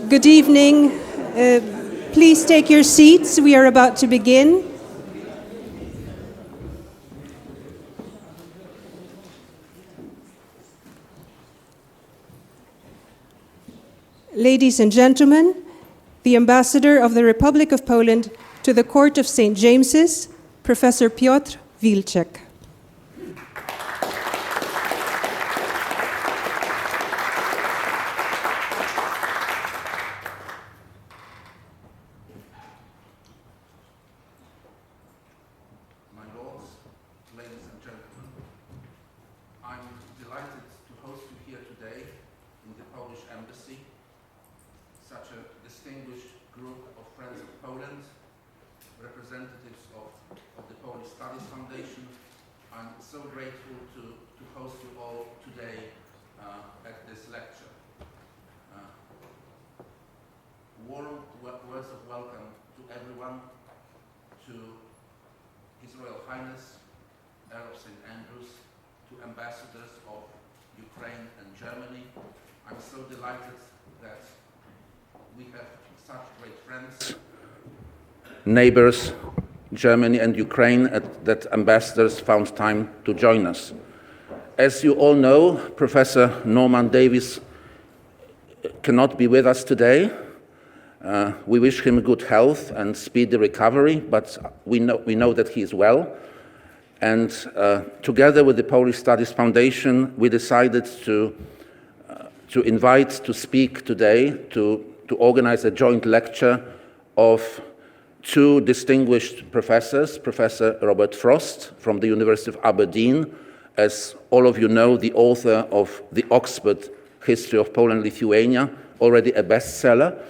Good evening. Please take your seats. We are about to begin. Ladies and gentlemen, the Ambassador of the Republic of Poland to the Court of St. James's, Professor Piotr Wilczek. Words of welcome to everyone, to His Royal Highness, Earl of St. Andrews, to ambassadors of Ukraine and Germany. I'm so delighted that we have such great friends, neighbors, Germany and Ukraine, that ambassadors found time to join us. As you all know, Professor Norman Davies cannot be with us today. We wish him good health and speedy recovery, but we know that he is well. And together with the Polish Studies Foundation, we decided to invite to speak today, to organize a joint lecture of two distinguished professors, Professor Robert Frost from the University of Aberdeen, as all of you know, the author of the Oxford History of Poland-Lithuania, already a bestseller,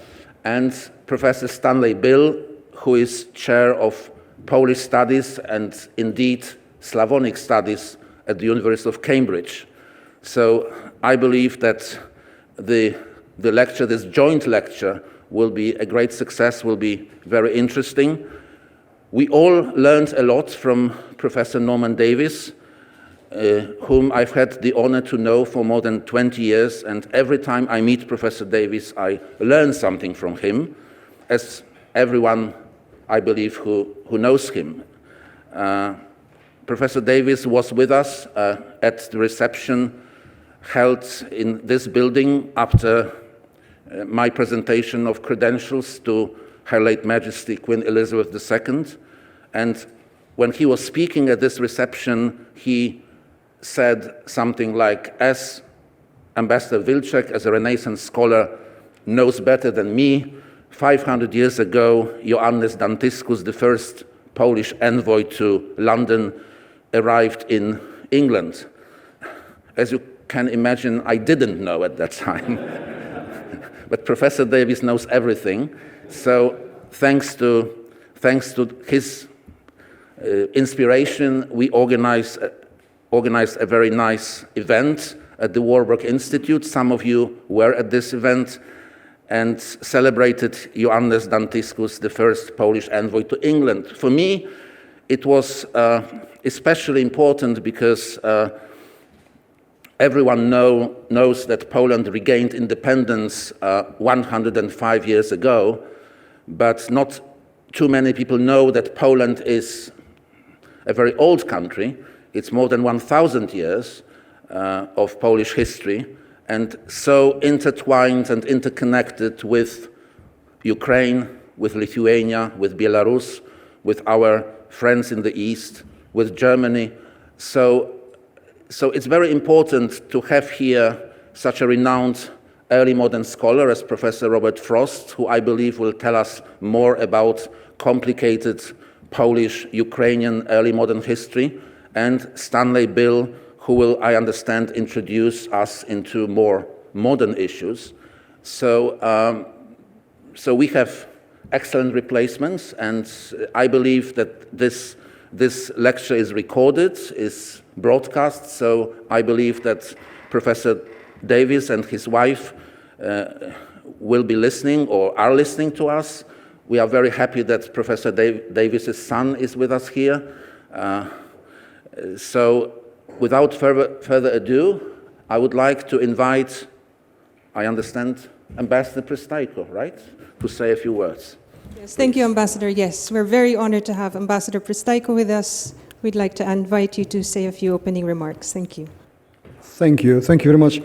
and Professor Stanley Bill, who is chair of Polish Studies and indeed Slavonic Studies at the University of Cambridge. So I believe that the lecture, this joint lecture, will be a great success, will be very interesting. We all learned a lot from Professor Norman Davies, whom I've had the honor to know for more than 20 years, and every time I meet Professor Davies, I learn something from him, as everyone, I believe, who knows him. Professor Davies was with us at the reception held in this building after my presentation of credentials to Her late Majesty Queen Elizabeth II, and when he was speaking at this reception, he said something like, as Ambassador Wilczek, as a Renaissance scholar, knows better than me, 500 years ago, Ioannes Dantiscus, the first Polish envoy to London, arrived in England. As you can imagine, I didn't know at that time. But Professor Davies knows everything. So thanks to his inspiration, we organized a very nice event at the Warburg Institute. Some of you were at this event and celebrated Ioannes Dantiscus, the first Polish envoy to England. For me, it was especially important because everyone knows that Poland regained independence 105 years ago, but not too many people know that Poland is a very old country. It's more than 1,000 years of Polish history, and so intertwined and interconnected with Ukraine, with Lithuania, with Belarus, with our friends in the East, with Germany. So it's very important to have here such a renowned early modern scholar as Professor Robert Frost, who I believe will tell us more about complicated Polish, Ukrainian early modern history, and Stanley Bill, who will, I understand, introduce us into more modern issues. So we have excellent replacements, and I believe that this lecture is recorded, is broadcast, so I believe that Professor Davies and his wife will be listening or are listening to us. We are very happy that Professor Davies' son is with us here. So without further ado, I would like to invite, I understand Ambassador Pristaiko, right? To say a few words. Yes, thank you, Ambassador. Yes, we're very honored to have Ambassador Pristaiko with us. We'd like to invite you to say a few opening remarks. Thank you. Thank you. Thank you very much.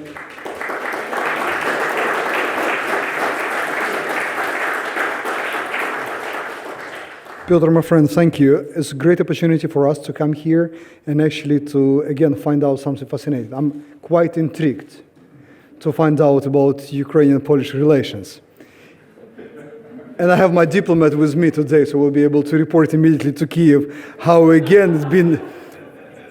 Piotr, my friend, thank you. It's a great opportunity for us to come here and actually to, again, find out something fascinating. I'm quite intrigued to find out about Ukrainian-Polish relations. And I have my diplomat with me today, so we'll be able to report immediately to Kyiv how, again, it's been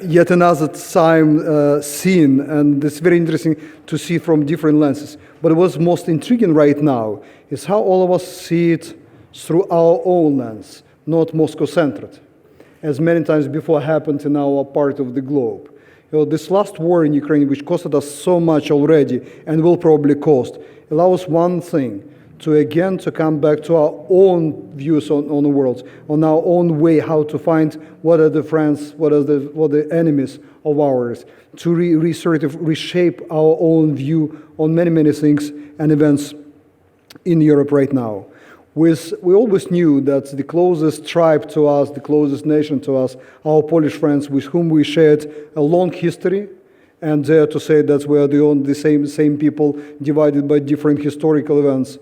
yet another time seen, and it's very interesting to see from different lenses. But what's most intriguing right now is how all of us see it through our own lens, not Moscow-centered, as many times before happened in our part of the globe. You know, this last war in Ukraine, which costed us so much already and will probably cost, allows one thing, to come back to our own views on the world, on our own way, how to find what are the friends, what are the enemies of ours, to sort of reshape our own view on many, many things and events in Europe right now. We always knew that the closest tribe to us, the closest nation to us, our Polish friends with whom we shared a long history, and dare to say that we are the same people divided by different historical events.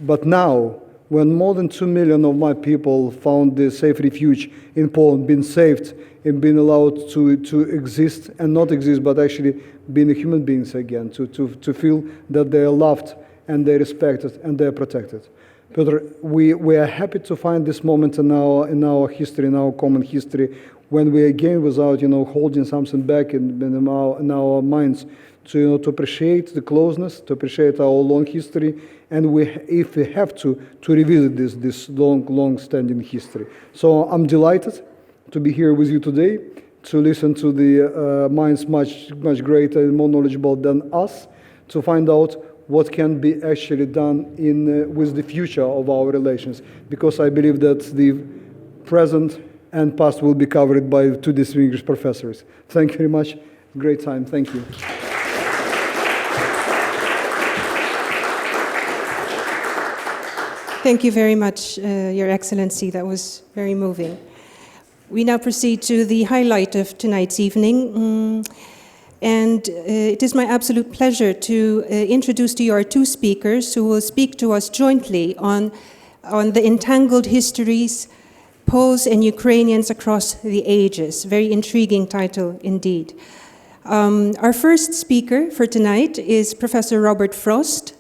But now, when more than 2 million of my people found the safe refuge in Poland, been saved, and been allowed to exist, and not exist, but actually being human beings again, to feel that they are loved, and they're respected, and they're protected. Piotr, we are happy to find this moment in our history, in our common history, when we again, without holding something back in our minds, to appreciate the closeness, to appreciate our long history, and if we have to revisit this long-standing history. So I'm delighted to be here with you today, to listen to the minds much greater and more knowledgeable than us, to find out what can be actually done with the future of our relations, because I believe that the present and past will be covered by two distinguished professors. Thank you very much. Great time. Thank you. Thank you very much, Your Excellency. That was very moving. We now proceed to the highlight of tonight's evening. And it is my absolute pleasure to introduce to you our two speakers who will speak to us jointly on the Entangled Histories, Poles and Ukrainians Across the Ages. Very intriguing title indeed. Our first speaker for tonight is Professor Robert Frost.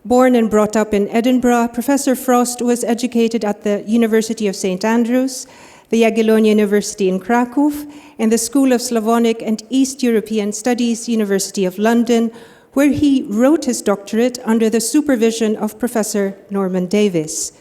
Born and brought up in Edinburgh, Professor Frost was educated at the University of St. Andrews, the Jagiellonian University in Krakow, and the School of Slavonic and East European Studies, University of London, where he wrote his doctorate under the supervision of Professor Norman Davis.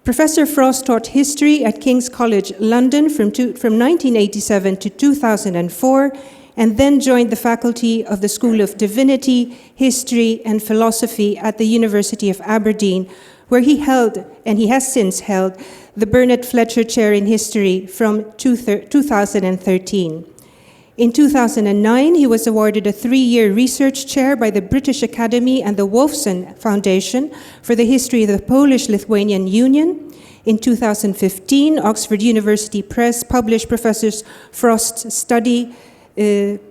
Professor Frost taught history at King's College London from 1987 to 2004, and then joined the faculty of the School of Divinity, History, and Philosophy at the University of Aberdeen, where he held, and he has since held, the Burnett Fletcher Chair in History from 2013. In 2009, he was awarded a 3-year research chair by the British Academy and the Wolfson Foundation for the history of the Polish-Lithuanian Union. In 2015, Oxford University Press published Professor Frost's study,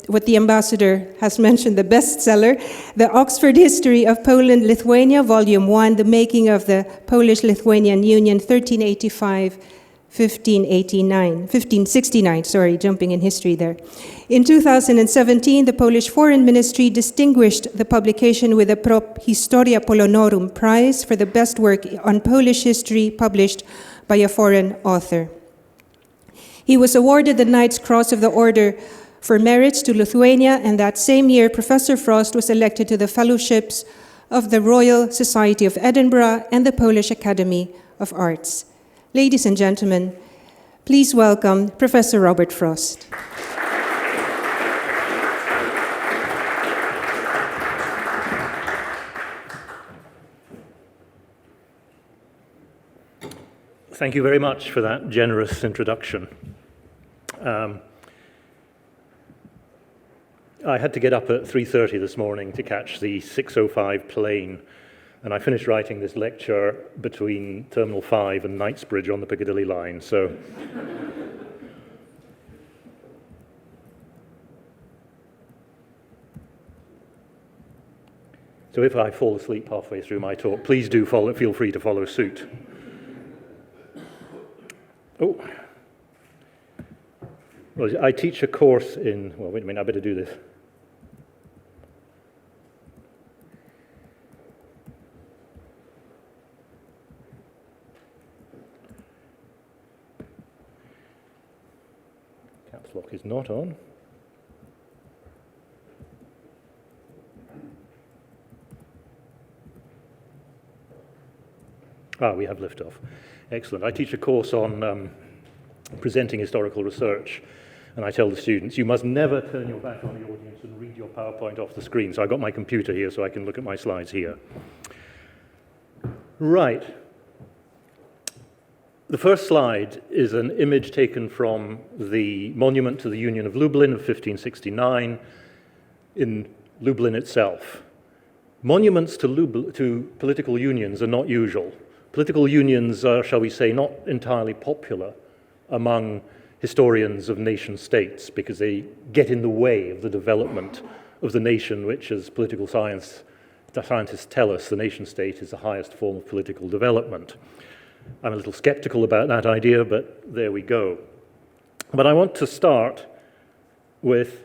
what the ambassador has mentioned, the bestseller, The Oxford History of Poland-Lithuania, Volume 1, The Making of the Polish-Lithuanian Union, 1569, jumping in history there. In 2017, the Polish Foreign Ministry distinguished the publication with the Pro Historia Polonorum Prize for the best work on Polish history published by a foreign author. He was awarded the Knight's Cross of the Order for merit to Lithuania, and that same year, Professor Frost was elected to the fellowships of the Royal Society of Edinburgh and the Polish Academy of Arts. Ladies and gentlemen, please welcome Professor Robert Frost. Thank you very much for that generous introduction. I had to get up at 3:30 this morning to catch the 6:05 plane And I finished writing this lecture between Terminal 5 and Knightsbridge on the Piccadilly line, so... So if I fall asleep halfway through my talk, please do feel free to follow suit. Oh. Well, I teach a course in... Well, wait a minute, I better do this. Caps lock is not on. We have liftoff. Excellent. I teach a course on presenting historical research, and I tell the students, you must never turn your back on the audience and read your PowerPoint off the screen. So I got my computer here so I can look at my slides here. Right. The first slide is an image taken from the monument to the Union of Lublin of 1569 in Lublin itself. Monuments to political unions are not usual. Political unions are, shall we say, not entirely popular among historians of nation states because they get in the way of the development of the nation, which, as political scientists tell us, the nation state is the highest form of political development. I'm a little skeptical about that idea, but there we go. But I want to start with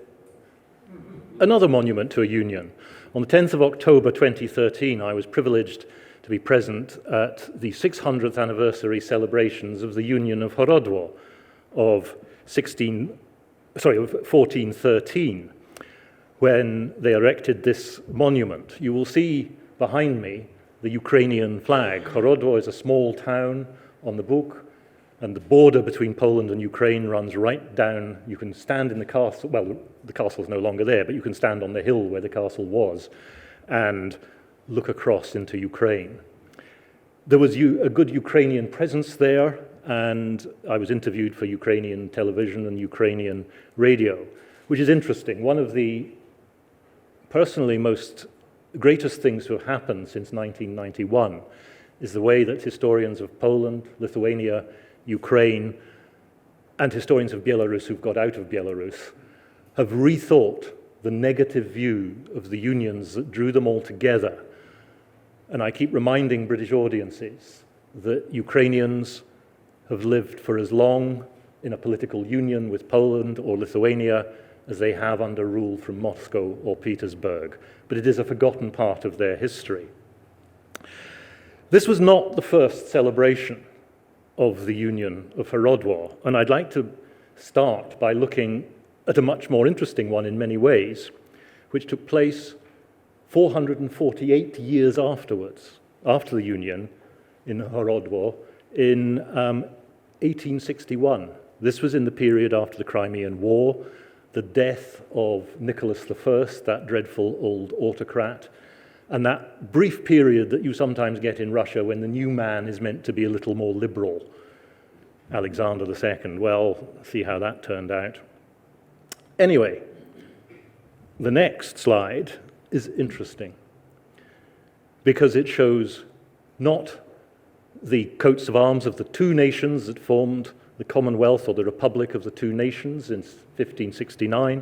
another monument to a union. On the 10th of October 2013, I was privileged to be present at the 600th anniversary celebrations of the Union of Horodło of 1413, when they erected this monument. You will see behind me the Ukrainian flag. Horodło is a small town on the Bug, and the border between Poland and Ukraine runs right down. You can stand in the castle, well, the castle's no longer there, but you can stand on the hill where the castle was and look across into Ukraine. There was a good Ukrainian presence there, and I was interviewed for Ukrainian television and Ukrainian radio, which is interesting. One of the personally greatest things to have happened since 1991 is the way that historians of Poland, Lithuania, Ukraine, and historians of Belarus who've got out of Belarus have rethought the negative view of the unions that drew them all together. And I keep reminding British audiences that Ukrainians have lived for as long in a political union with Poland or Lithuania as they have under rule from Moscow or Petersburg. But it is a forgotten part of their history. This was not the first celebration of the Union of Horodło, and I'd like to start by looking at a much more interesting one in many ways, which took place 448 years afterwards, after the Union in Horodło, in 1861. This was in the period after the Crimean War, the death of Nicholas I, that dreadful old autocrat, and that brief period that you sometimes get in Russia when the new man is meant to be a little more liberal, Alexander II. Well, see how that turned out. Anyway, the next slide is interesting because it shows not the coats of arms of the two nations that formed the Commonwealth or the Republic of the Two Nations in 1569,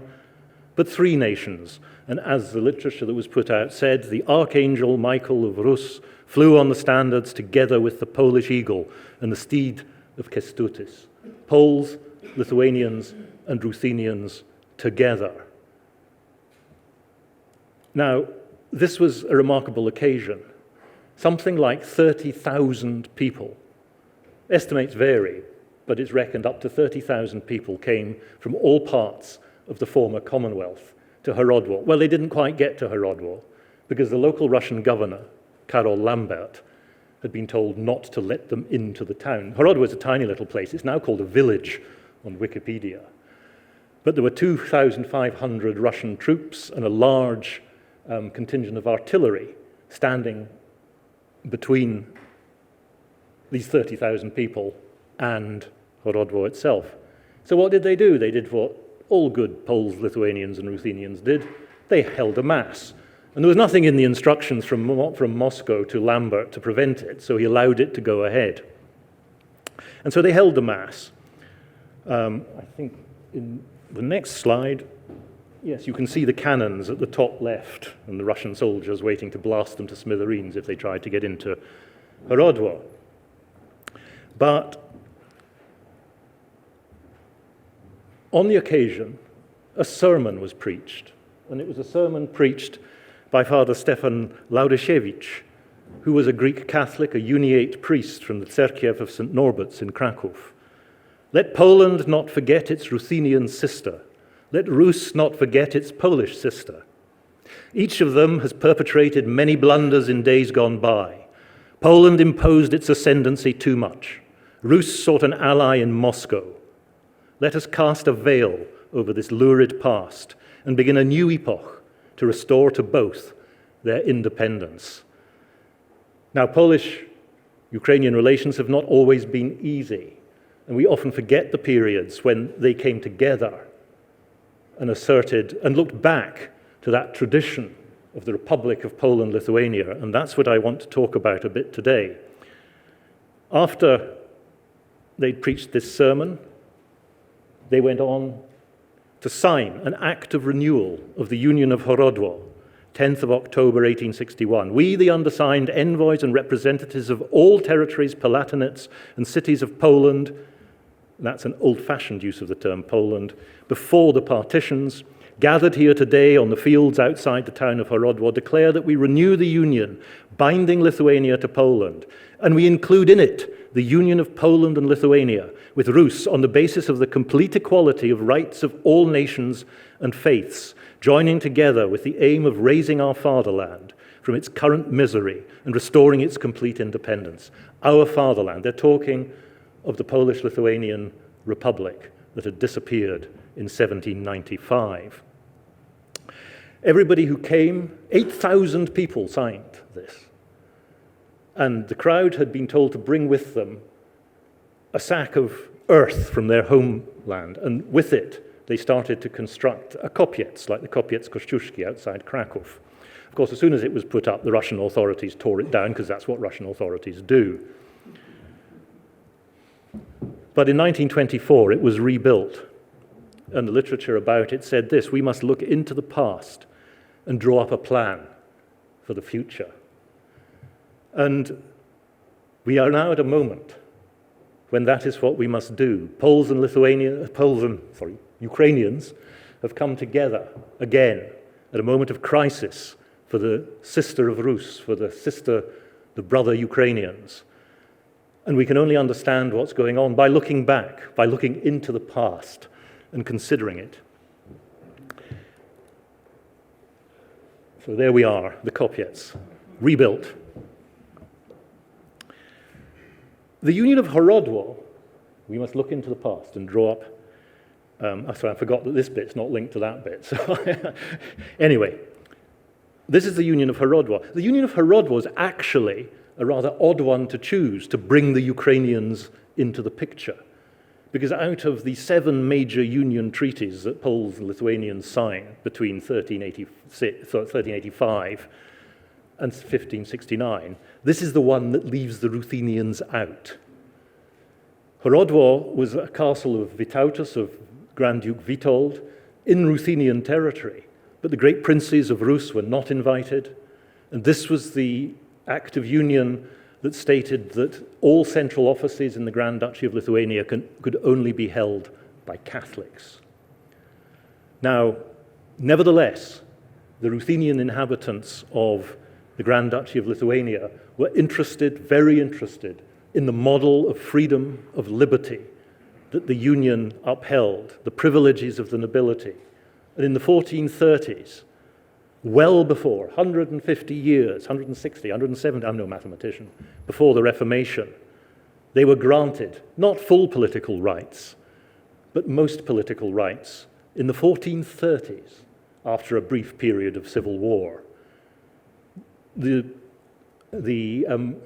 but three nations. And as the literature that was put out said, the Archangel Michael of Rus flew on the standards together with the Polish eagle and the steed of Kestutis. Poles, Lithuanians, and Ruthenians together. Now, this was a remarkable occasion. Something like 30,000 people, estimates vary, but it's reckoned up to 30,000 people came from all parts of the former Commonwealth to Horodło. Well, they didn't quite get to Horodło because the local Russian governor, Karol Lambert, had been told not to let them into the town. Horodło is a tiny little place. It's now called a village on Wikipedia. But there were 2,500 Russian troops and a large contingent of artillery standing between these 30,000 people and Horodło itself. So what did they do? They did what all good Poles, Lithuanians, and Ruthenians did. They held a mass. And there was nothing in the instructions from Moscow to Lambert to prevent it, so he allowed it to go ahead. And so they held the Mass. I think in the next slide, yes, you can see the cannons at the top left and the Russian soldiers waiting to blast them to smithereens if they tried to get into Horodwo. But on the occasion, a sermon was preached, and it was a sermon preached by Father Stefan Laudashevich, who was a Greek Catholic, a uniate priest from the Cerkiew of St. Norbert's in Krakow. Let Poland not forget its Ruthenian sister. Let Rus not forget its Polish sister. Each of them has perpetrated many blunders in days gone by. Poland imposed its ascendancy too much. Rus sought an ally in Moscow. Let us cast a veil over this lurid past and begin a new epoch to restore to both their independence. Now, Polish-Ukrainian relations have not always been easy, and we often forget the periods when they came together and asserted and looked back to that tradition of the Republic of Poland-Lithuania, and that's what I want to talk about a bit today. After they'd preached this sermon, they went on to sign an act of renewal of the Union of Horodwo, 10th of October 1861. We, the undersigned envoys and representatives of all territories, palatinates, and cities of Poland, that's an old-fashioned use of the term Poland, before the partitions, gathered here today on the fields outside the town of Horodwo, declare that we renew the union, binding Lithuania to Poland, and we include in it the union of Poland and Lithuania with Rus on the basis of the complete equality of rights of all nations and faiths, joining together with the aim of raising our fatherland from its current misery and restoring its complete independence. Our fatherland. They're talking of the Polish-Lithuanian Republic that had disappeared in 1795. Everybody who came, 8,000 people signed this. And the crowd had been told to bring with them a sack of earth from their homeland, and with it they started to construct a kopiec, like the Kopiec Kościuszki outside Krakow. Of course, as soon as it was put up, the Russian authorities tore it down, because that's what Russian authorities do. But in 1924, it was rebuilt, and the literature about it said this: we must look into the past and draw up a plan for the future. And we are now at a moment when that is what we must do. Ukrainians have come together again at a moment of crisis for the sister of Rus, for the brother Ukrainians. And we can only understand what's going on by looking back, by looking into the past and considering it. So there we are, the Kopiec, rebuilt. The Union of Horodwo, we must look into the past and draw up. Sorry, I forgot that this bit's not linked to that bit. So anyway, this is the Union of Horodwo. The Union of Horodwo is actually a rather odd one to choose to bring the Ukrainians into the picture, because out of the 7 major union treaties that Poles and Lithuanians signed between 1385 and 1569, this is the one that leaves the Ruthenians out. Horodwo was a castle of Vytautas, of Grand Duke Witold, in Ruthenian territory, but the great princes of Rus were not invited, and this was the Act of Union that stated that all central offices in the Grand Duchy of Lithuania could only be held by Catholics. Now, nevertheless, the Ruthenian inhabitants of the Grand Duchy of Lithuania were interested, very interested, in the model of freedom, of liberty that the Union upheld, the privileges of the nobility. And in the 1430s, well before, 150 years, 160, 170, I'm no mathematician, before the Reformation, they were granted not full political rights, but most political rights in the 1430s, after a brief period of civil war. The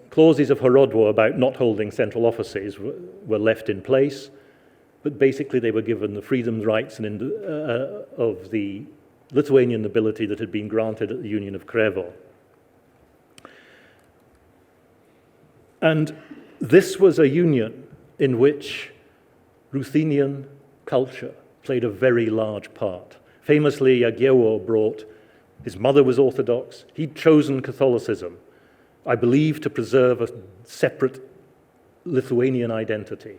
clauses of Horodwo about not holding central offices were left in place, but basically they were given the freedoms, rights, and of the Lithuanian nobility that had been granted at the Union of Krevo. And this was a union in which Ruthenian culture played a very large part. Famously, Jagiełło brought, his mother was Orthodox, he'd chosen Catholicism, I believe, to preserve a separate Lithuanian identity,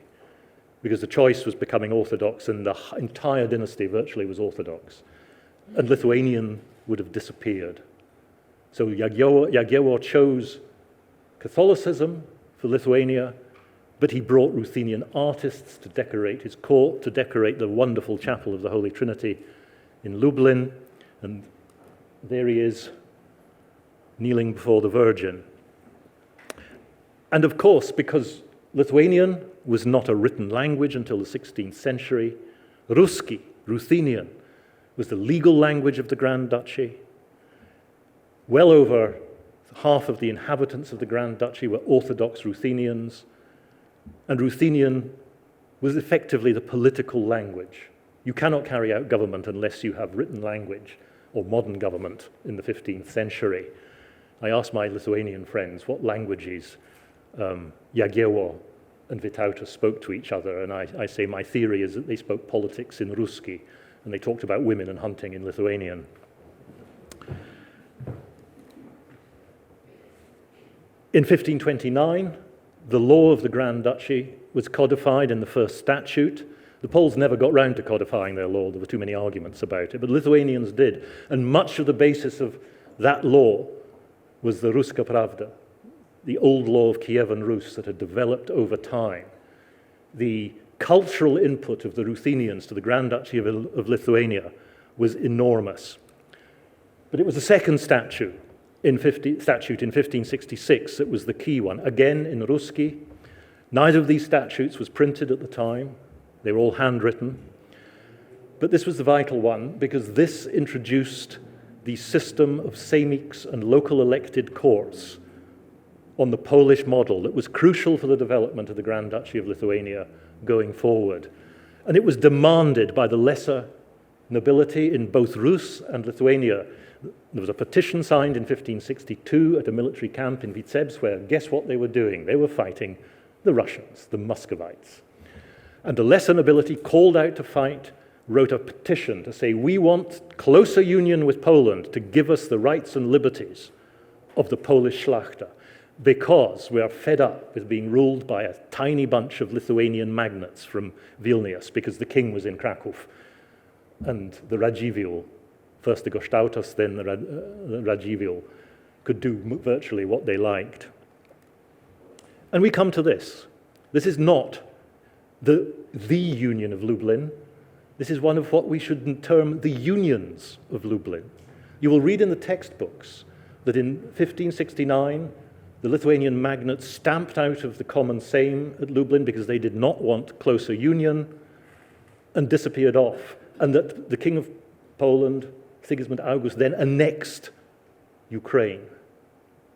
because the choice was becoming Orthodox and the entire dynasty virtually was Orthodox. And Lithuanian would have disappeared. So Jagiełło chose Catholicism for Lithuania, but he brought Ruthenian artists to decorate his court, to decorate the wonderful chapel of the Holy Trinity in Lublin, and there he is, kneeling before the Virgin. And of course, because Lithuanian was not a written language until the 16th century, Ruski, Ruthenian, was the legal language of the Grand Duchy. Well over half of the inhabitants of the Grand Duchy were Orthodox Ruthenians, and Ruthenian was effectively the political language. You cannot carry out government unless you have written language, or modern government in the 15th century. I asked my Lithuanian friends what languages Jagiełło and Vytautas spoke to each other, and I say my theory is that they spoke politics in Ruski, and they talked about women and hunting in Lithuanian. In 1529, the law of the Grand Duchy was codified in the first statute. The Poles never got round to codifying their law. There were too many arguments about it, but Lithuanians did. And much of the basis of that law was the Ruska Pravda, the old law of Kievan Rus that had developed over time. The cultural input of the Ruthenians to the Grand Duchy of Lithuania was enormous. But it was the second statute in 1566 that was the key one, again in Ruski. Neither of these statutes was printed at the time. They were all handwritten. But this was the vital one because this introduced the system of sejmiks and local elected courts on the Polish model that was crucial for the development of the Grand Duchy of Lithuania going forward. And it was demanded by the lesser nobility in both Rus and Lithuania. There was a petition signed in 1562 at a military camp in Vitebsk where, guess what they were doing? They were fighting the Russians, the Muscovites. And the lesser nobility called out to fight, wrote a petition to say, we want closer union with Poland to give us the rights and liberties of the Polish Szlachta, because we are fed up with being ruled by a tiny bunch of Lithuanian magnates from Vilnius, because the king was in Kraków. And the Radziwiłł, first the Goštautas, then the Radziwiłł, could do virtually what they liked. And we come to this. This is not the Union of Lublin. This is one of what we should term the unions of Lublin. You will read in the textbooks that in 1569, the Lithuanian magnates stamped out of the common Sejm at Lublin because they did not want closer union and disappeared off. And that the King of Poland, Sigismund August, then annexed Ukraine.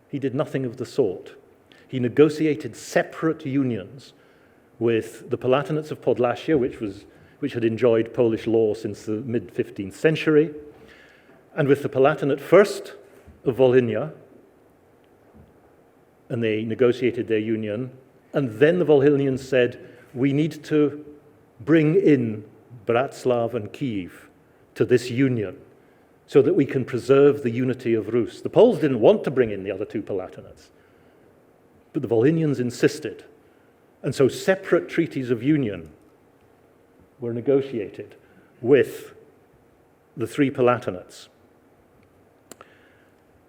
He did nothing of the sort. He negotiated separate unions with the Palatinates of Podlasia, which had enjoyed Polish law since the mid-15th century, and with the Palatinate first of Volhynia, and they negotiated their union, and then the Volhynians said, we need to bring in Bratslav and Kiev to this union so that we can preserve the unity of Rus. The Poles didn't want to bring in the other two Palatinates, but the Volhynians insisted. And so separate treaties of union were negotiated with the three Palatinates.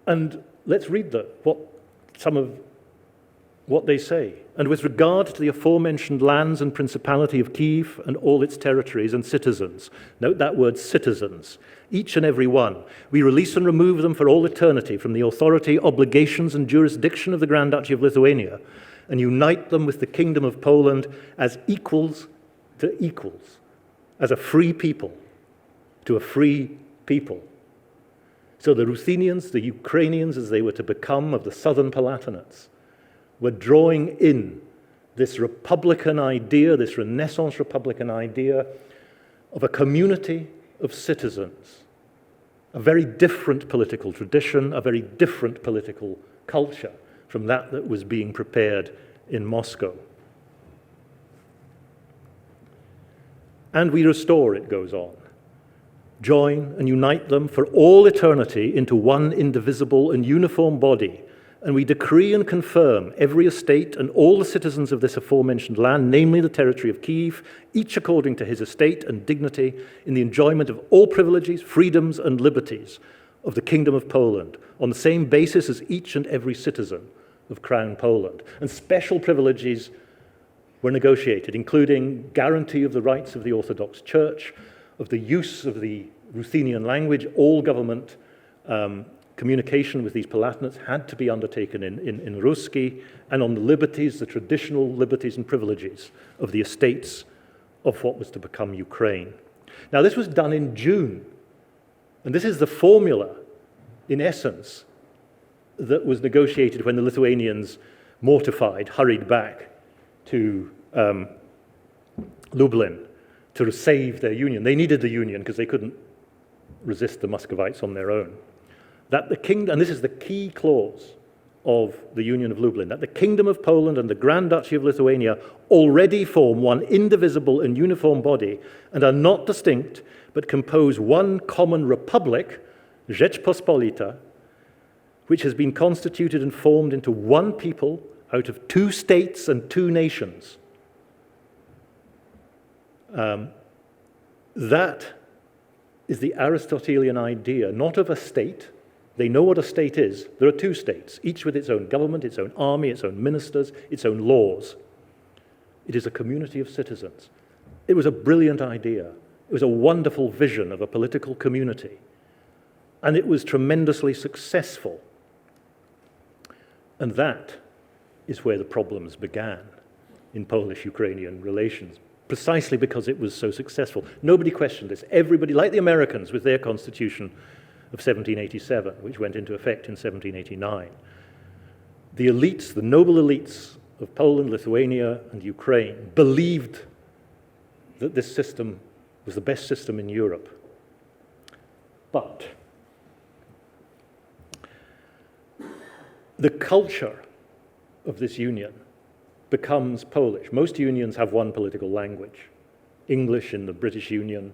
And let's read some of what they say. And with regard to the aforementioned lands and principality of Kiev and all its territories and citizens, note that word citizens, each and every one, we release and remove them for all eternity from the authority, obligations, and jurisdiction of the Grand Duchy of Lithuania, and unite them with the Kingdom of Poland as equals to equals, as a free people to a free people. So the Ruthenians, the Ukrainians, as they were to become of the southern Palatinates, were drawing in this Republican idea, this Renaissance Republican idea of a community of citizens a very different political tradition, a very different political culture from that was being prepared in Moscow. And we restore, it goes on, join and unite them for all eternity into one indivisible and uniform body, and we decree and confirm every estate and all the citizens of this aforementioned land, namely the territory of Kiev, each according to his estate and dignity, in the enjoyment of all privileges, freedoms, and liberties of the Kingdom of Poland, on the same basis as each and every citizen of Crown Poland. And special privileges were negotiated, including guarantee of the rights of the Orthodox Church, of the use of the Ruthenian language. All government communication with these Palatinates had to be undertaken in Ruski, and on the liberties, the traditional liberties and privileges of the estates of what was to become Ukraine. Now, this was done in June, and this is the formula, in essence, that was negotiated when the Lithuanians, mortified, hurried back to Lublin to save their union. They needed the union because they couldn't resist the Muscovites on their own. That the kingdom, and this is the key clause of the Union of Lublin, that the Kingdom of Poland and the Grand Duchy of Lithuania already form one indivisible and uniform body and are not distinct, but compose one common republic, Rzeczpospolita, which has been constituted and formed into one people out of two states and two nations. That is the Aristotelian idea, not of a state. They know what a state is. There are two states, each with its own government, its own army, its own ministers, its own laws. It is a community of citizens. It was a brilliant idea. It was a wonderful vision of a political community. And it was tremendously successful. And that is where the problems began in Polish-Ukrainian relations, precisely because it was so successful. Nobody questioned this. Everybody, like the Americans with their constitution of 1787, which went into effect in 1789. The elites, the noble elites of Poland, Lithuania, and Ukraine believed that this system was the best system in Europe. But the culture of this union becomes Polish. Most unions have one political language. English in the British Union,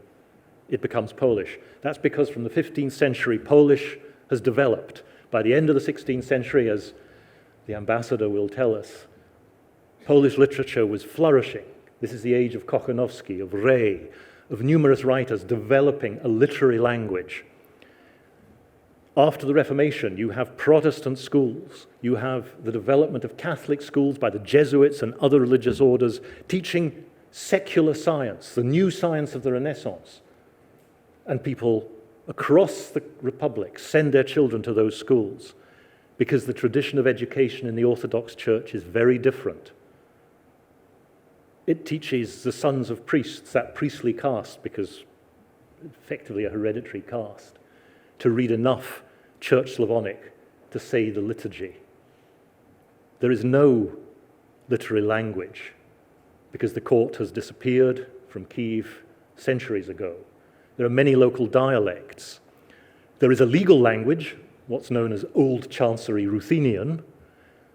it becomes Polish. That's because from the 15th century, Polish has developed. By the end of the 16th century, as the ambassador will tell us, Polish literature was flourishing. This is the age of Kochanowski, of Rey, of numerous writers developing a literary language. After the Reformation, you have Protestant schools. You have the development of Catholic schools by the Jesuits and other religious orders teaching secular science, the new science of the Renaissance. And people across the Republic send their children to those schools because the tradition of education in the Orthodox Church is very different. It teaches the sons of priests, that priestly caste, because effectively a hereditary caste, to read enough Church Slavonic to say the liturgy. There is no literary language because the court has disappeared from Kiev centuries ago. There are many local dialects. There is a legal language, what's known as Old Chancery Ruthenian,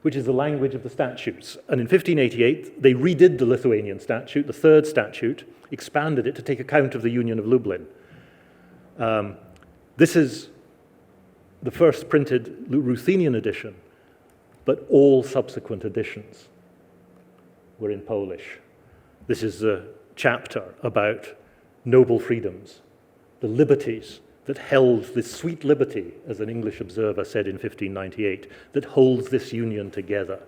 which is the language of the statutes. And in 1588, they redid the Lithuanian statute, the third statute, expanded it to take account of the Union of Lublin. This is the first printed Ruthenian edition, but all subsequent editions were in Polish. This is a chapter about noble freedoms, the liberties that held this sweet liberty, as an English observer said in 1598, that holds this union together.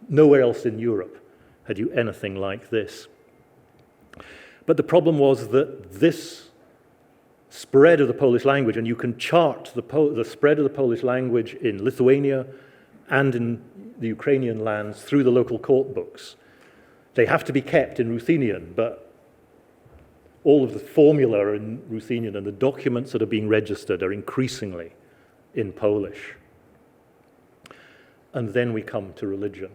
Nowhere else in Europe had you anything like this. But the problem was that this spread of the Polish language, and you can chart the spread of the Polish language in Lithuania and in the Ukrainian lands through the local court books. They have to be kept in Ruthenian, but all of the formula in Ruthenian and the documents that are being registered are increasingly in Polish. And then we come to religion.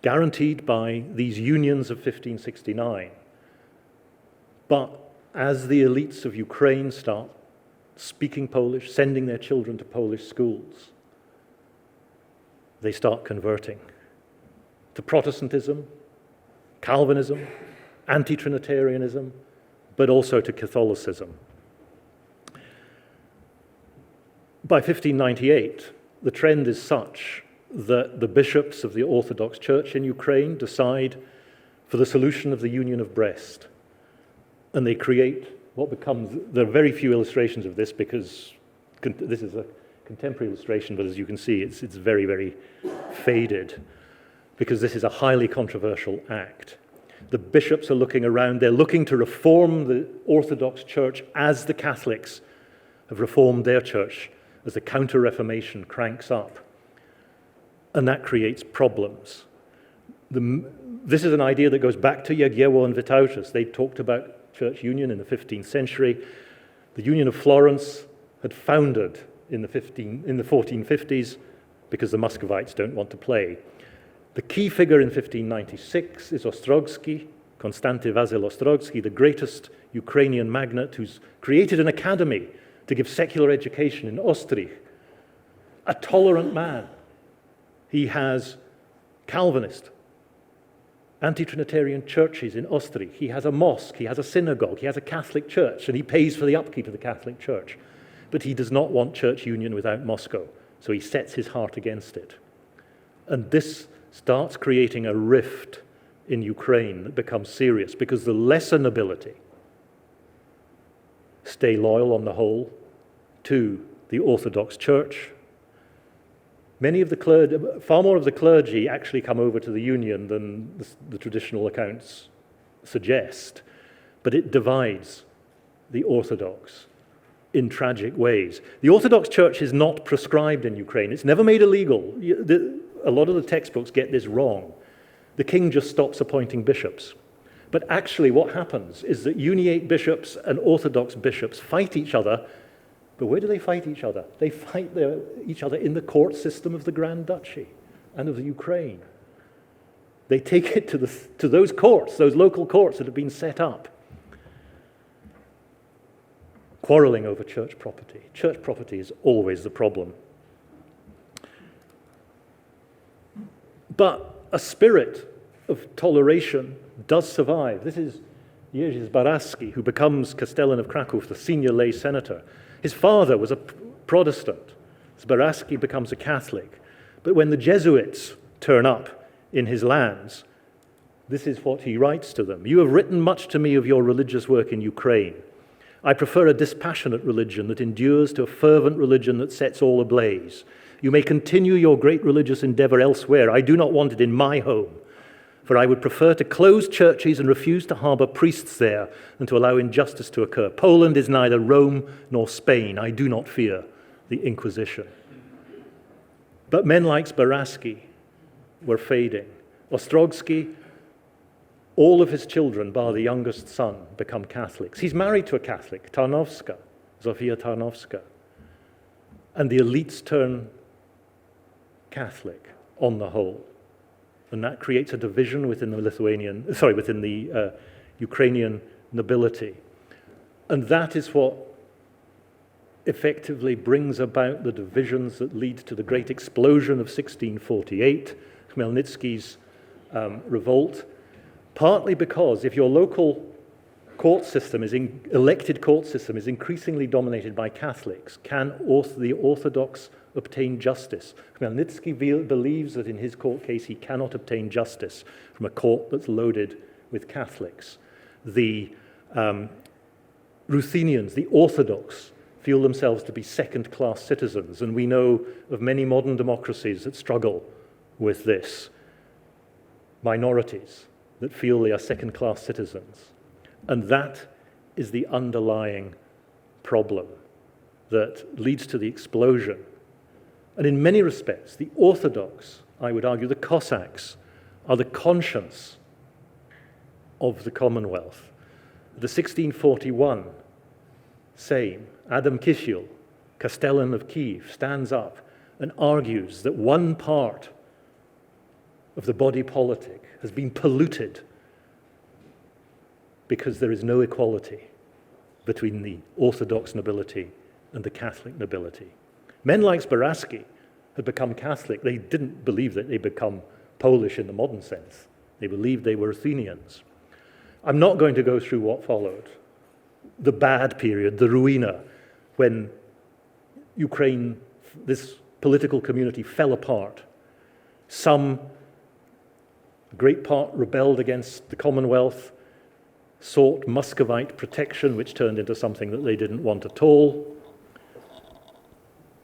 Guaranteed by these unions of 1569, but as the elites of Ukraine start speaking Polish, sending their children to Polish schools, they start converting to Protestantism, Calvinism, anti-Trinitarianism, but also to Catholicism. By 1598, the trend is such that the bishops of the Orthodox Church in Ukraine decide for the solution of the Union of Brest. And they create what becomes, there are very few illustrations of this because this is a contemporary illustration, but as you can see, it's very, very faded because this is a highly controversial act. The bishops are looking around, they're looking to reform the Orthodox Church as the Catholics have reformed their church, as the Counter-Reformation cranks up. And that creates problems. This is an idea that goes back to Jagiełło and Vytautas. They talked about church union in the 15th century. The Union of Florence had foundered in the 1450s because the Muscovites don't want to play. The key figure in 1596 is Ostrogski, Konstanty Wasyl Ostrogski, the greatest Ukrainian magnate who's created an academy to give secular education in Ostrich. A tolerant man. He has Calvinist, anti-Trinitarian churches in Ostrich. He has a mosque, he has a synagogue, he has a Catholic church, and he pays for the upkeep of the Catholic Church. But he does not want church union without Moscow, so he sets his heart against it. And this starts creating a rift in Ukraine that becomes serious because the lesser nobility stay loyal on the whole to the Orthodox Church. Many of the clergy, far more of the clergy actually come over to the Union than the traditional accounts suggest, but it divides the Orthodox in tragic ways. The Orthodox Church is not proscribed in Ukraine. It's never made illegal. A lot of the textbooks get this wrong. The king just stops appointing bishops. But actually what happens is that Uniate bishops and Orthodox bishops fight each other. But where do they fight each other? They fight each other in the court system of the Grand Duchy and of the Ukraine. They take it to those courts, those local courts that have been set up. Quarreling over church property. Church property is always the problem. But a spirit of toleration does survive. This is Jerzy Zbaraski, who becomes Castellan of Kraków, the senior lay senator. His father was a Protestant. Zbaraski becomes a Catholic. But when the Jesuits turn up in his lands, this is what he writes to them. You have written much to me of your religious work in Ukraine. I prefer a dispassionate religion that endures to a fervent religion that sets all ablaze. You may continue your great religious endeavor elsewhere. I do not want it in my home, for I would prefer to close churches and refuse to harbor priests there than to allow injustice to occur. Poland is neither Rome nor Spain. I do not fear the Inquisition. But men like Zbaraski were fading. Ostrogski, all of his children, bar the youngest son, become Catholics. He's married to a Catholic, Tarnowska, Zofia Tarnowska. And the elites turn Catholic on the whole. And that creates a division within the Ukrainian nobility. And that is what effectively brings about the divisions that lead to the great explosion of 1648, Khmelnytsky's revolt, partly because if your local court system elected court system is increasingly dominated by Catholics, can the Orthodox obtain justice? Khmelnytsky believes that in his court case he cannot obtain justice from a court that's loaded with Catholics. The Ruthenians, the Orthodox, feel themselves to be second-class citizens, and we know of many modern democracies that struggle with this. Minorities that feel they are second-class citizens. And that is the underlying problem that leads to the explosion. And in many respects, the Orthodox, I would argue, the Cossacks, are the conscience of the Commonwealth. The 1641 Sejm, Adam Kisiel, Castellan of Kiev, stands up and argues that one part of the body politic has been polluted because there is no equality between the Orthodox nobility and the Catholic nobility. Men like Zbaraski had become Catholic. They didn't believe that they'd become Polish in the modern sense. They believed they were Athenians. I'm not going to go through what followed. The bad period, the Ruina, when Ukraine, this political community, fell apart. Some, a great part, rebelled against the Commonwealth, sought Muscovite protection, which turned into something that they didn't want at all.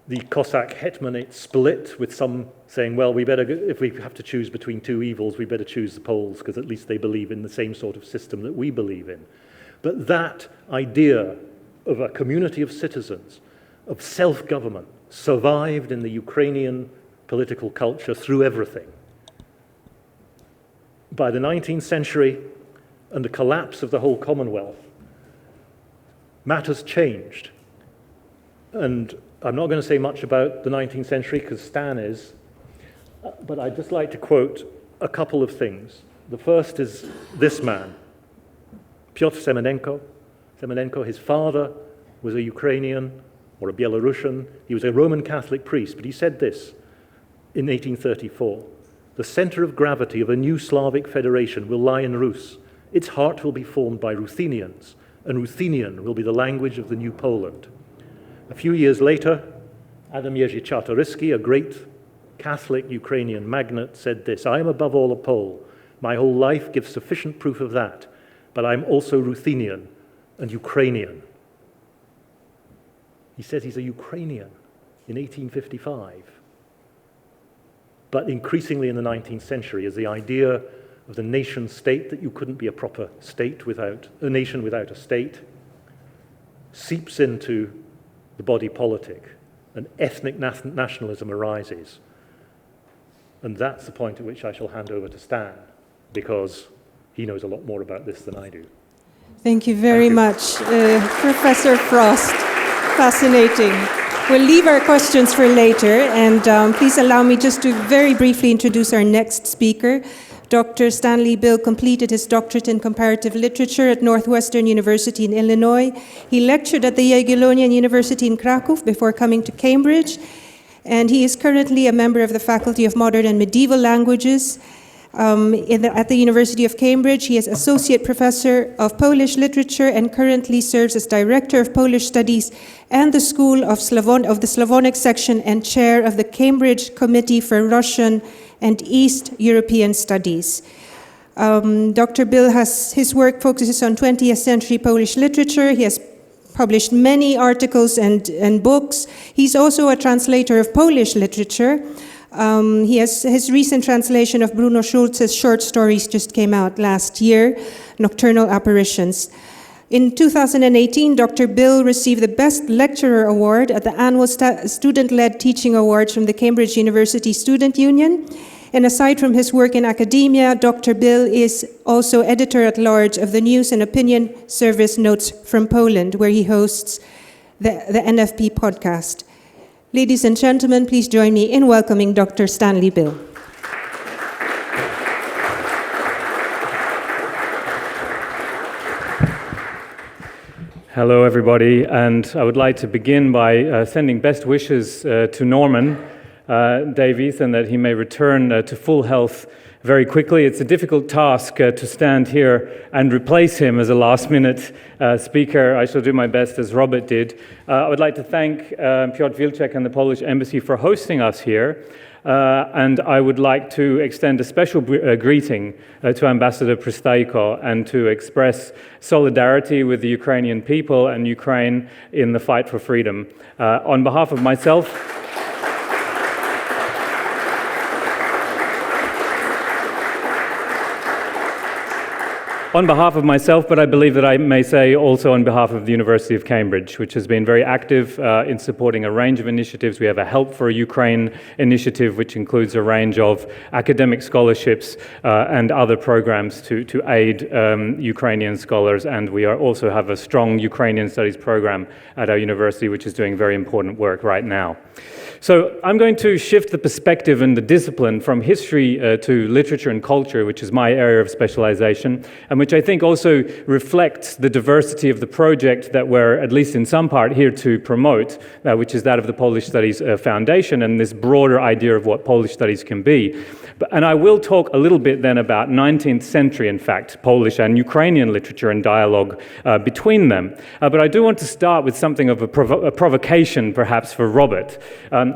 The Cossack hetmanate split, with some saying, well, if we have to choose between two evils, we better choose the Poles, because at least they believe in the same sort of system that we believe in. But that idea of a community of citizens, of self-government, survived in the Ukrainian political culture through everything. By the 19th century and the collapse of the whole Commonwealth, matters changed. And I'm not going to say much about the 19th century because Stan is, but I'd just like to quote a couple of things. The first is this man, Pyotr Semenenko. Semenenko, his father was a Ukrainian or a Belarusian. He was a Roman Catholic priest, but he said this in 1834. The center of gravity of a new Slavic federation will lie in Rus. Its heart will be formed by Ruthenians, and Ruthenian will be the language of the new Poland. A few years later, Adam Jerzy Czartoryski, a great Catholic Ukrainian magnate, said this, I am above all a Pole. My whole life gives sufficient proof of that, but I'm also Ruthenian and Ukrainian. He says he's a Ukrainian in 1855. But increasingly in the 19th century, as the idea of the nation state, that you couldn't be a proper state without a nation without a state, seeps into the body politic, and ethnic nationalism arises. And that's the point at which I shall hand over to Stan, because he knows a lot more about this than I do. Thank you very much, Professor Frost. Fascinating. We'll leave our questions for later, and please allow me just to very briefly introduce our next speaker. Dr. Stanley Bill completed his doctorate in comparative literature at Northwestern University in Illinois. He lectured at the Jagiellonian University in Krakow before coming to Cambridge, and he is currently a member of the Faculty of Modern and Medieval Languages at the University of Cambridge. He is Associate Professor of Polish Literature and currently serves as Director of Polish Studies and the School of the Slavonic Section and Chair of the Cambridge Committee for Russian and East European Studies. Dr. Bill his work focuses on 20th century Polish literature. He has published many articles and books. He's also a translator of Polish literature. His recent translation of Bruno Schulz's short stories just came out last year, Nocturnal Apparitions. In 2018, Dr. Bill received the Best Lecturer Award at the annual Student-Led Teaching Awards from the Cambridge University Student Union. And aside from his work in academia, Dr. Bill is also editor-at-large of the news and opinion service Notes from Poland, where he hosts the NFP podcast. Ladies and gentlemen, please join me in welcoming Dr. Stanley Bill. Hello, everybody, and I would like to begin by sending best wishes to Norman Davies, and that he may return to full health very quickly. It's a difficult task to stand here and replace him as a last-minute speaker. I shall do my best, as Robert did. I would like to thank Piotr Wilczek and the Polish Embassy for hosting us here. And I would like to extend a special greeting to Ambassador Pristaiko and to express solidarity with the Ukrainian people and Ukraine in the fight for freedom. On behalf of myself, but I believe that I may say also on behalf of the University of Cambridge, which has been very active in supporting a range of initiatives. We have a Help for Ukraine initiative, which includes a range of academic scholarships and other programs to aid Ukrainian scholars. And we also have a strong Ukrainian studies program at our university, which is doing very important work right now. So I'm going to shift the perspective and the discipline from history to literature and culture, which is my area of specialization. And we're which I think also reflects the diversity of the project that we're, at least in some part, here to promote, which is that of the Polish Studies Foundation and this broader idea of what Polish studies can be. And I will talk a little bit then about 19th century, in fact, Polish and Ukrainian literature and dialogue between them. But I do want to start with something of a provocation, perhaps, for Robert,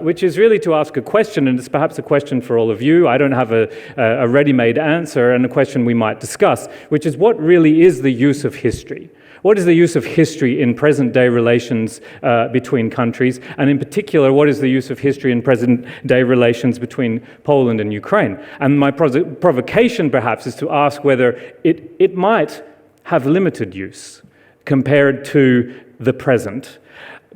which is really to ask a question, and it's perhaps a question for all of you. I don't have a ready-made answer, and a question we might discuss, which is what really is the use of history? What is the use of history in present-day relations between countries? And in particular, what is the use of history in present-day relations between Poland and Ukraine? And my provocation, perhaps, is to ask whether it might have limited use compared to the present.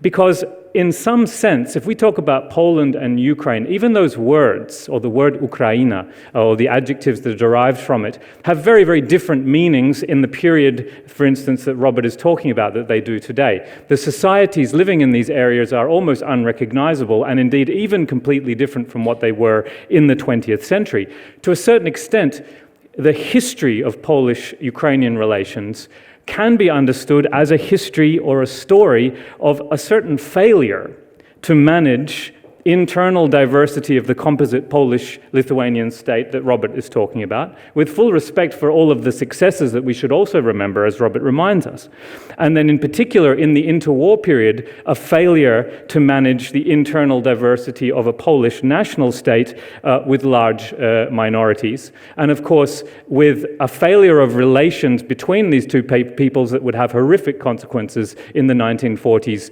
Because in some sense, if we talk about Poland and Ukraine, even those words, or the word Ukraina, or the adjectives that are derived from it, have very, very different meanings in the period, for instance, that Robert is talking about, that they do today. The societies living in these areas are almost unrecognizable, and indeed even completely different from what they were in the 20th century. To a certain extent, the history of Polish-Ukrainian relations can be understood as a history or a story of a certain failure to manage internal diversity of the composite Polish-Lithuanian state that Robert is talking about, with full respect for all of the successes that we should also remember, as Robert reminds us. And then in particular, in the interwar period, a failure to manage the internal diversity of a Polish national state with large minorities. And of course, with a failure of relations between these two peoples that would have horrific consequences in the 1940s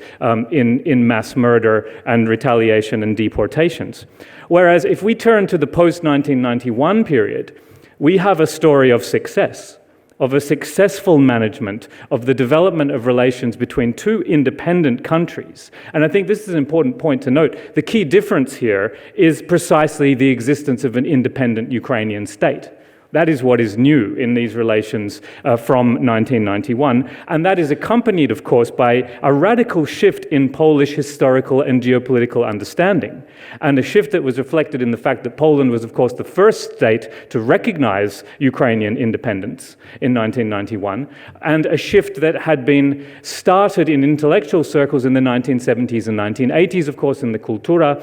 in mass murder and retaliation and deportations. Whereas if we turn to the post-1991 period, we have a story of success, of a successful management of the development of relations between two independent countries. And I think this is an important point to note. The key difference here is precisely the existence of an independent Ukrainian state. That is what is new in these relations from 1991, and that is accompanied, of course, by a radical shift in Polish historical and geopolitical understanding, and a shift that was reflected in the fact that Poland was, of course, the first state to recognize Ukrainian independence in 1991, and a shift that had been started in intellectual circles in the 1970s and 1980s, of course, in the Kultura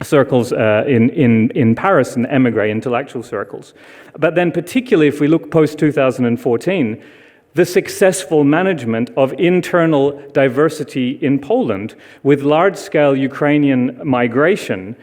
circles in Paris and émigré intellectual circles. But then particularly if we look post-2014, the successful management of internal diversity in Poland with large-scale Ukrainian migration,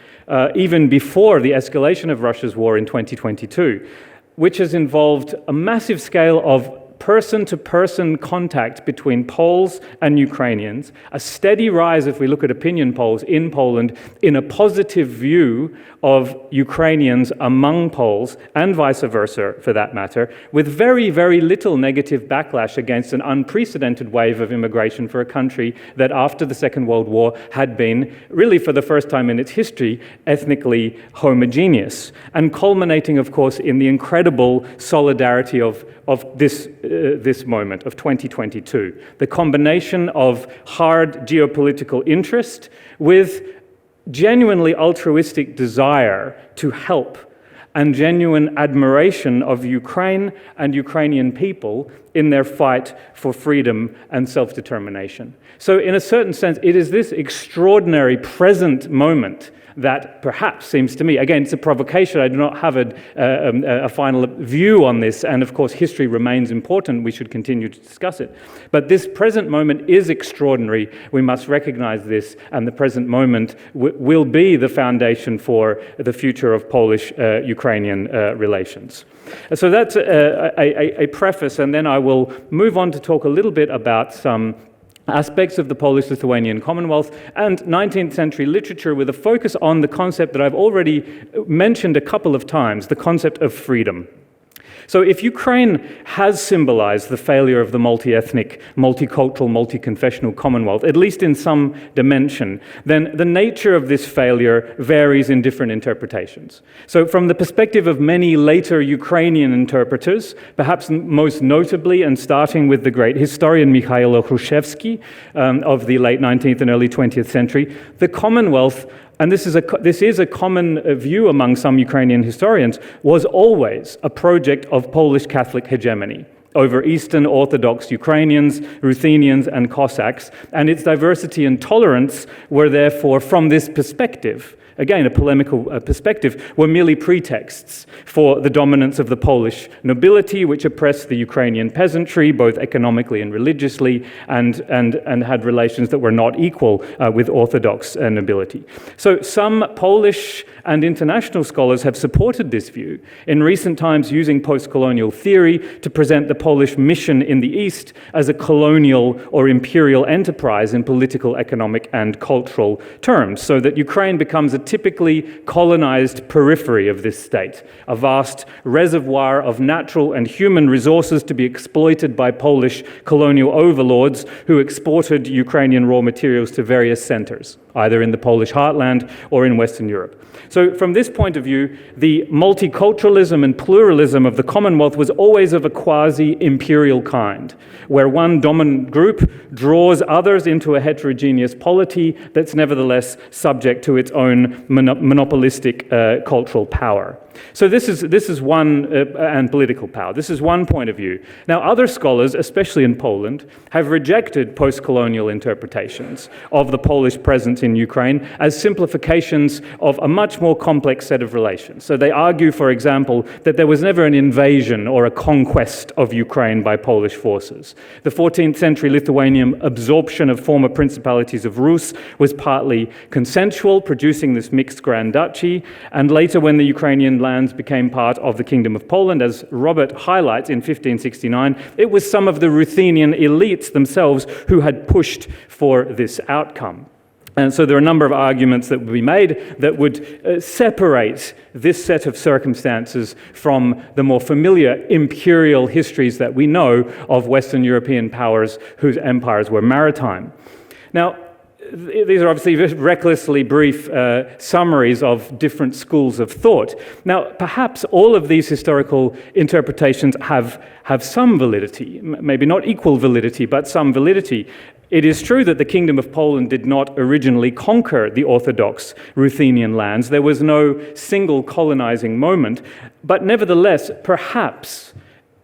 even before the escalation of Russia's war in 2022, which has involved a massive scale of person-to-person contact between Poles and Ukrainians, a steady rise, if we look at opinion polls in Poland, in a positive view of Ukrainians among Poles, and vice versa, for that matter, with very, very little negative backlash against an unprecedented wave of immigration for a country that after the Second World War had been, really for the first time in its history, ethnically homogeneous, and culminating, of course, in the incredible solidarity of this moment of 2022. The combination of hard geopolitical interest with genuinely altruistic desire to help and genuine admiration of Ukraine and Ukrainian people in their fight for freedom and self-determination. So in a certain sense, it is this extraordinary present moment that perhaps seems to me, again, it's a provocation, I do not have a final view on this, and of course history remains important, we should continue to discuss it. But this present moment is extraordinary, we must recognize this, and the present moment will be the foundation for the future of Polish-Ukrainian relations. So that's a preface, and then I will move on to talk a little bit about some aspects of the Polish-Lithuanian Commonwealth and 19th century literature with a focus on the concept that I've already mentioned a couple of times, the concept of freedom. So if Ukraine has symbolized the failure of the multi-ethnic, multicultural, multi-confessional Commonwealth, at least in some dimension, then the nature of this failure varies in different interpretations. So from the perspective of many later Ukrainian interpreters, perhaps most notably and starting with the great historian Mikhailo Hrushevsky of the late 19th and early 20th century, the Commonwealth, and this is a common view among some Ukrainian historians, was always a project of Polish Catholic hegemony. over Eastern Orthodox Ukrainians, Ruthenians, and Cossacks, and its diversity and tolerance were therefore, from this perspective, again, a polemical perspective, were merely pretexts for the dominance of the Polish nobility, which oppressed the Ukrainian peasantry, both economically and religiously, and had relations that were not equal with Orthodox nobility. So some Polish and international scholars have supported this view in recent times, using post-colonial theory to present the Polish mission in the East as a colonial or imperial enterprise in political, economic, and cultural terms, so that Ukraine becomes a typically colonized periphery of this state, a vast reservoir of natural and human resources to be exploited by Polish colonial overlords who exported Ukrainian raw materials to various centers, either in the Polish heartland or in Western Europe. So from this point of view, the multiculturalism and pluralism of the Commonwealth was always of a quasi-imperial kind, where one dominant group draws others into a heterogeneous polity that's nevertheless subject to its own monopolistic cultural power. So this is one, and political power. This is one point of view. Now, other scholars, especially in Poland, have rejected post-colonial interpretations of the Polish presence in Ukraine as simplifications of a much more complex set of relations. So they argue, for example, that there was never an invasion or a conquest of Ukraine by Polish forces. The 14th century Lithuanian absorption of former principalities of Rus was partly consensual, producing this mixed Grand Duchy, and later when the Ukrainian lands became part of the Kingdom of Poland, as Robert highlights in 1569, it was some of the Ruthenian elites themselves who had pushed for this outcome. And so there are a number of arguments that would be made that would separate this set of circumstances from the more familiar imperial histories that we know of Western European powers whose empires were maritime. Now, these are obviously recklessly brief summaries of different schools of thought. Now, perhaps all of these historical interpretations have some validity, maybe not equal validity, but some validity. It is true that the Kingdom of Poland did not originally conquer the Orthodox Ruthenian lands. There was no single colonizing moment, but nevertheless, perhaps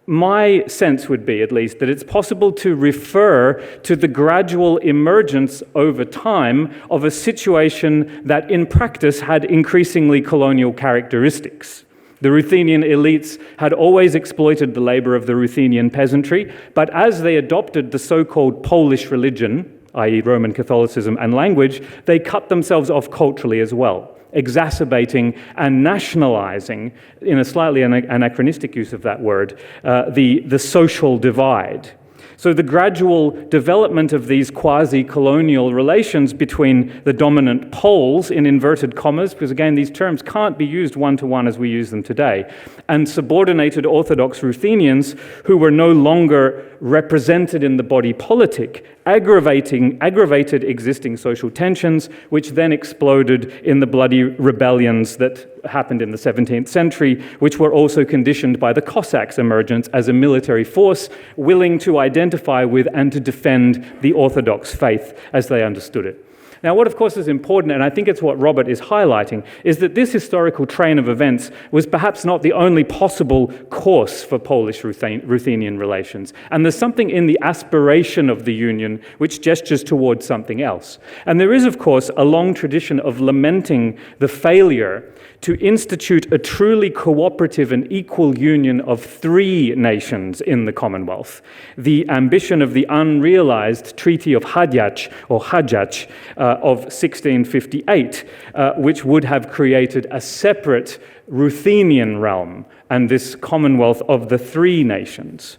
my sense would be, at least, that it's possible to refer to the gradual emergence over time of a situation that in practice had increasingly colonial characteristics. The Ruthenian elites had always exploited the labor of the Ruthenian peasantry, but as they adopted the so-called Polish religion, i.e. Roman Catholicism and language, they cut themselves off culturally as well, exacerbating and nationalizing, in a slightly anachronistic use of that word, the social divide. So the gradual development of these quasi-colonial relations between the dominant Poles, in inverted commas, because again, these terms can't be used one-to-one as we use them today, and subordinated Orthodox Ruthenians who were no longer represented in the body politic, aggravated existing social tensions, which then exploded in the bloody rebellions that happened in the 17th century, which were also conditioned by the Cossacks' emergence as a military force willing to identify with and to defend the Orthodox faith as they understood it. Now, what of course is important, and I think it's what Robert is highlighting, is that this historical train of events was perhaps not the only possible course for Polish-Ruthenian relations. And there's something in the aspiration of the union which gestures towards something else. And there is, of course, a long tradition of lamenting the failure to institute a truly cooperative and equal union of three nations in the Commonwealth. The ambition of the unrealized Treaty of Hadziach, or Hadziach, of 1658, which would have created a separate Ruthenian realm and this Commonwealth of the three nations.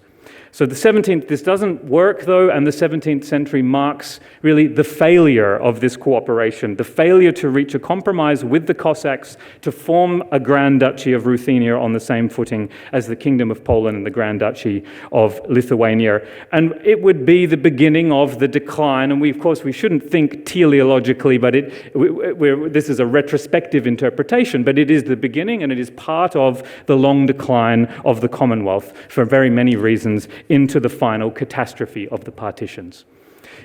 So this doesn't work though, and the 17th century marks really the failure of this cooperation, the failure to reach a compromise with the Cossacks to form a Grand Duchy of Ruthenia on the same footing as the Kingdom of Poland and the Grand Duchy of Lithuania. And it would be the beginning of the decline, and we shouldn't think teleologically, but this is a retrospective interpretation, but it is the beginning and it is part of the long decline of the Commonwealth for very many reasons, into the final catastrophe of the partitions.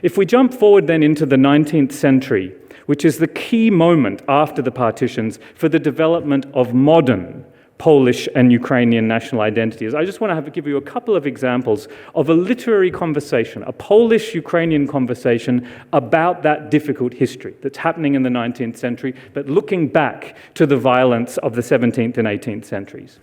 If we jump forward then into the 19th century, which is the key moment after the partitions for the development of modern Polish and Ukrainian national identities. I just want to give you a couple of examples of a literary conversation, a Polish-Ukrainian conversation about that difficult history that's happening in the 19th century, but looking back to the violence of the 17th and 18th centuries.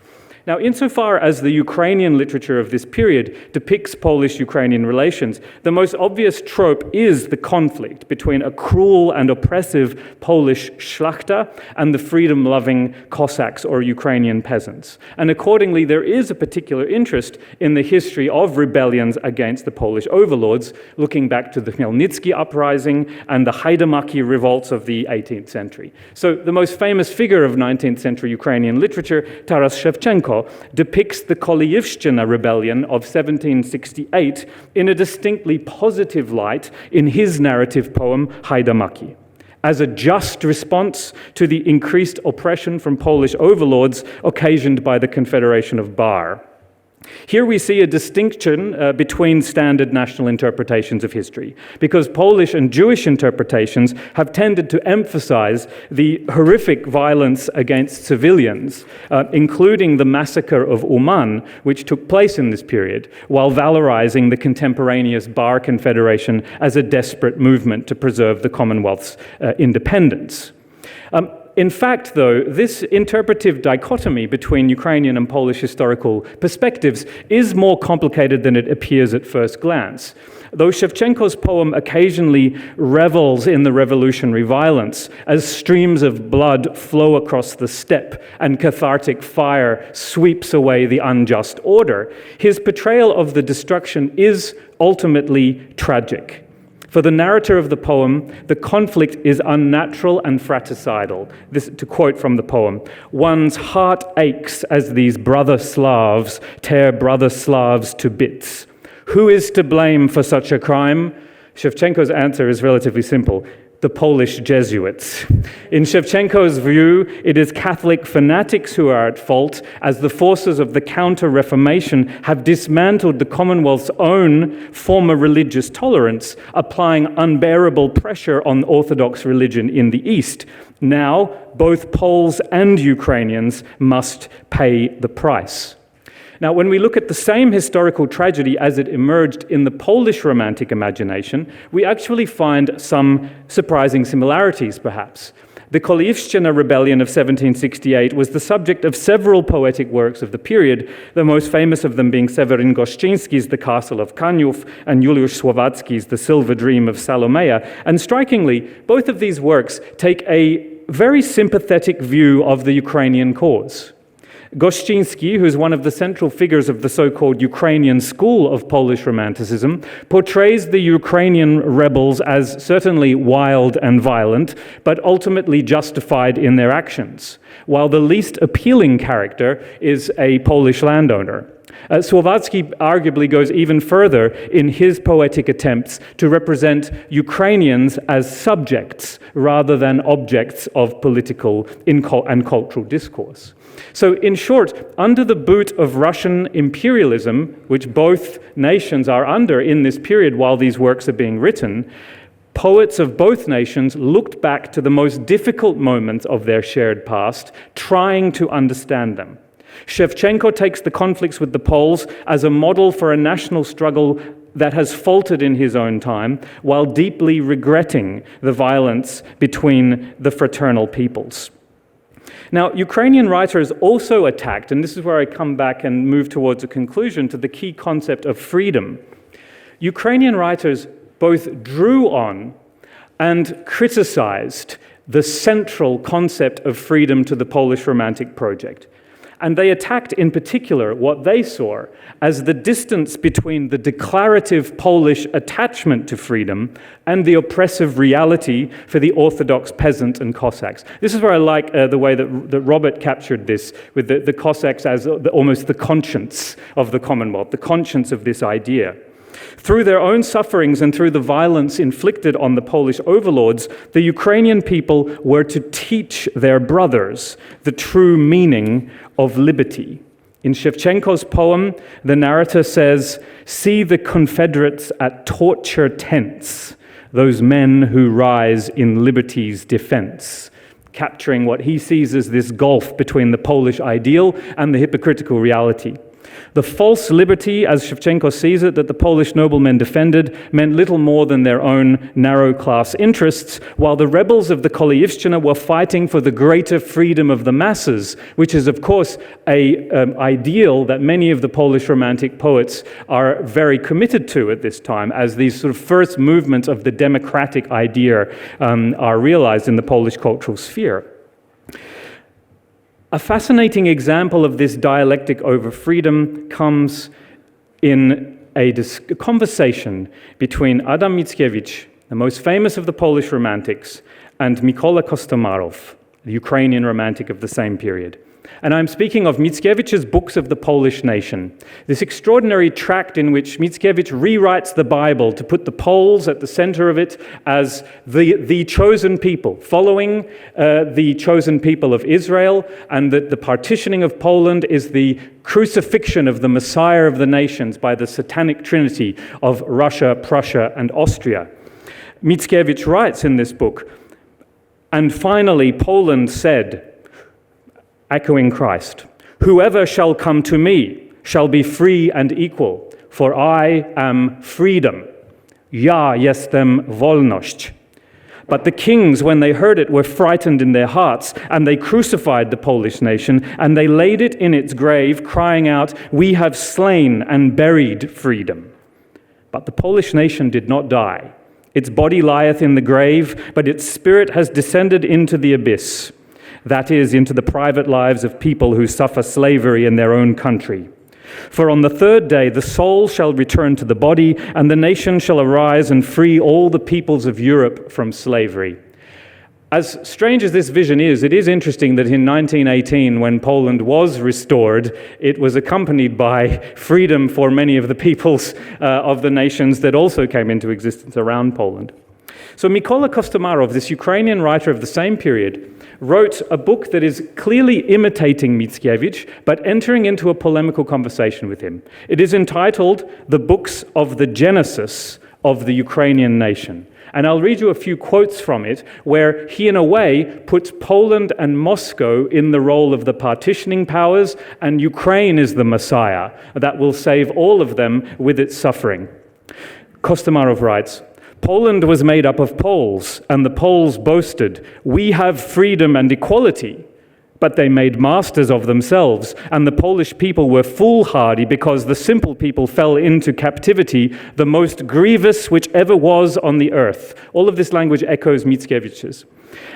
Now, insofar as the Ukrainian literature of this period depicts Polish-Ukrainian relations, the most obvious trope is the conflict between a cruel and oppressive Polish szlachta and the freedom-loving Cossacks or Ukrainian peasants. And accordingly, there is a particular interest in the history of rebellions against the Polish overlords, looking back to the Khmelnytsky uprising and the Haidamaki revolts of the 18th century. So the most famous figure of 19th century Ukrainian literature, Taras Shevchenko, depicts the Kolyivshchina rebellion of 1768 in a distinctly positive light in his narrative poem Haidamaki, as a just response to the increased oppression from Polish overlords occasioned by the Confederation of Bar. Here we see a distinction between standard national interpretations of history, because Polish and Jewish interpretations have tended to emphasize the horrific violence against civilians, including the massacre of Uman, which took place in this period, while valorizing the contemporaneous Bar Confederation as a desperate movement to preserve the Commonwealth's independence. In fact, though, this interpretive dichotomy between Ukrainian and Polish historical perspectives is more complicated than it appears at first glance. Though Shevchenko's poem occasionally revels in the revolutionary violence as streams of blood flow across the steppe and cathartic fire sweeps away the unjust order, his portrayal of the destruction is ultimately tragic. For the narrator of the poem, the conflict is unnatural and fratricidal. This, to quote from the poem, "One's heart aches as these brother Slavs tear brother Slavs to bits. Who is to blame for such a crime?" Shevchenko's answer is relatively simple: the Polish Jesuits. In Shevchenko's view, it is Catholic fanatics who are at fault, as the forces of the Counter-Reformation have dismantled the Commonwealth's own former religious tolerance, applying unbearable pressure on Orthodox religion in the East. Now, both Poles and Ukrainians must pay the price. Now, when we look at the same historical tragedy as it emerged in the Polish Romantic imagination, we actually find some surprising similarities, perhaps. The Kolyivshchina rebellion of 1768 was the subject of several poetic works of the period, the most famous of them being Seweryn Goszczyński's The Castle of Kaniów and Juliusz Słowacki's The Silver Dream of Salomea. And strikingly, both of these works take a very sympathetic view of the Ukrainian cause. Goszczyński, who is one of the central figures of the so-called Ukrainian school of Polish Romanticism, portrays the Ukrainian rebels as certainly wild and violent, but ultimately justified in their actions, while the least appealing character is a Polish landowner. Słowacki arguably goes even further in his poetic attempts to represent Ukrainians as subjects rather than objects of political and cultural discourse. So, in short, under the boot of Russian imperialism, which both nations are under in this period while these works are being written, poets of both nations looked back to the most difficult moments of their shared past, trying to understand them. Shevchenko takes the conflicts with the Poles as a model for a national struggle that has faltered in his own time, while deeply regretting the violence between the fraternal peoples. Now, Ukrainian writers also attacked, and this is where I come back and move towards a conclusion, to the key concept of freedom. Ukrainian writers both drew on and criticized the central concept of freedom to the Polish Romantic project. And they attacked in particular what they saw as the distance between the declarative Polish attachment to freedom and the oppressive reality for the Orthodox peasant and Cossacks. This is where I like the way that Robert captured this, with the Cossacks as almost the conscience of the Commonwealth, the conscience of this idea. Through their own sufferings and through the violence inflicted on the Polish overlords, the Ukrainian people were to teach their brothers the true meaning of liberty. In Shevchenko's poem, the narrator says, "See the Confederates at torture tents, those men who rise in liberty's defense. capturing what he sees as this gulf between the Polish ideal and the hypocritical reality. The false liberty, as Shevchenko sees it, that the Polish noblemen defended meant little more than their own narrow class interests, while the rebels of the Kolejivщина were fighting for the greater freedom of the masses, which is, of course, an ideal that many of the Polish Romantic poets are very committed to at this time, as these sort of first movements of the democratic idea are realized in the Polish cultural sphere. A fascinating example of this dialectic over freedom comes in a conversation between Adam Mickiewicz, the most famous of the Polish Romantics, and Mykola Kostomarov, the Ukrainian Romantic of the same period. And I'm speaking of Mickiewicz's Books of the Polish Nation, this extraordinary tract in which Mickiewicz rewrites the Bible to put the Poles at the center of it as the chosen people, following the chosen people of Israel, and that the partitioning of Poland is the crucifixion of the Messiah of the nations by the satanic trinity of Russia, Prussia, and Austria. Mickiewicz writes in this book, "And finally Poland said," echoing Christ, "Whoever shall come to me shall be free and equal, for I am freedom. Ja jestem wolność." But the kings, when they heard it, were frightened in their hearts, and they crucified the Polish nation, and they laid it in its grave, crying out, "We have slain and buried freedom." But the Polish nation did not die. Its body lieth in the grave, but its spirit has descended into the abyss. That is, into the private lives of people who suffer slavery in their own country. For on the third day the soul shall return to the body, and the nation shall arise and free all the peoples of Europe from slavery. As strange as this vision is, it is interesting that in 1918, when Poland was restored, it was accompanied by freedom for many of the peoples of the nations that also came into existence around Poland. So Mykola Kostomarov, this Ukrainian writer of the same period, wrote a book that is clearly imitating Mickiewicz, but entering into a polemical conversation with him. It is entitled The Books of the Genesis of the Ukrainian Nation. And I'll read you a few quotes from it, where he, in a way, puts Poland and Moscow in the role of the partitioning powers, and Ukraine is the Messiah that will save all of them with its suffering. Kostomarov writes, "Poland was made up of Poles, and the Poles boasted, 'We have freedom and equality.' But they made masters of themselves, and the Polish people were foolhardy because the simple people fell into captivity, the most grievous which ever was on the earth." All of this language echoes Mickiewicz's.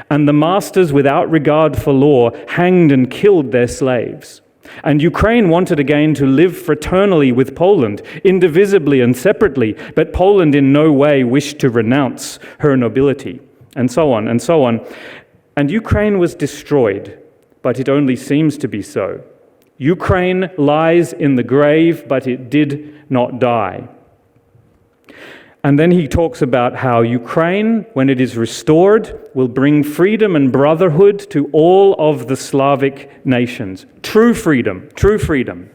"And the masters, without regard for law, hanged and killed their slaves. And Ukraine wanted again to live fraternally with Poland, indivisibly and separately, but Poland in no way wished to renounce her nobility," and so on and so on. "And Ukraine was destroyed, but it only seems to be so. Ukraine lies in the grave, but it did not die." And then he talks about how Ukraine, when it is restored, will bring freedom and brotherhood to all of the Slavic nations. True freedom, true freedom.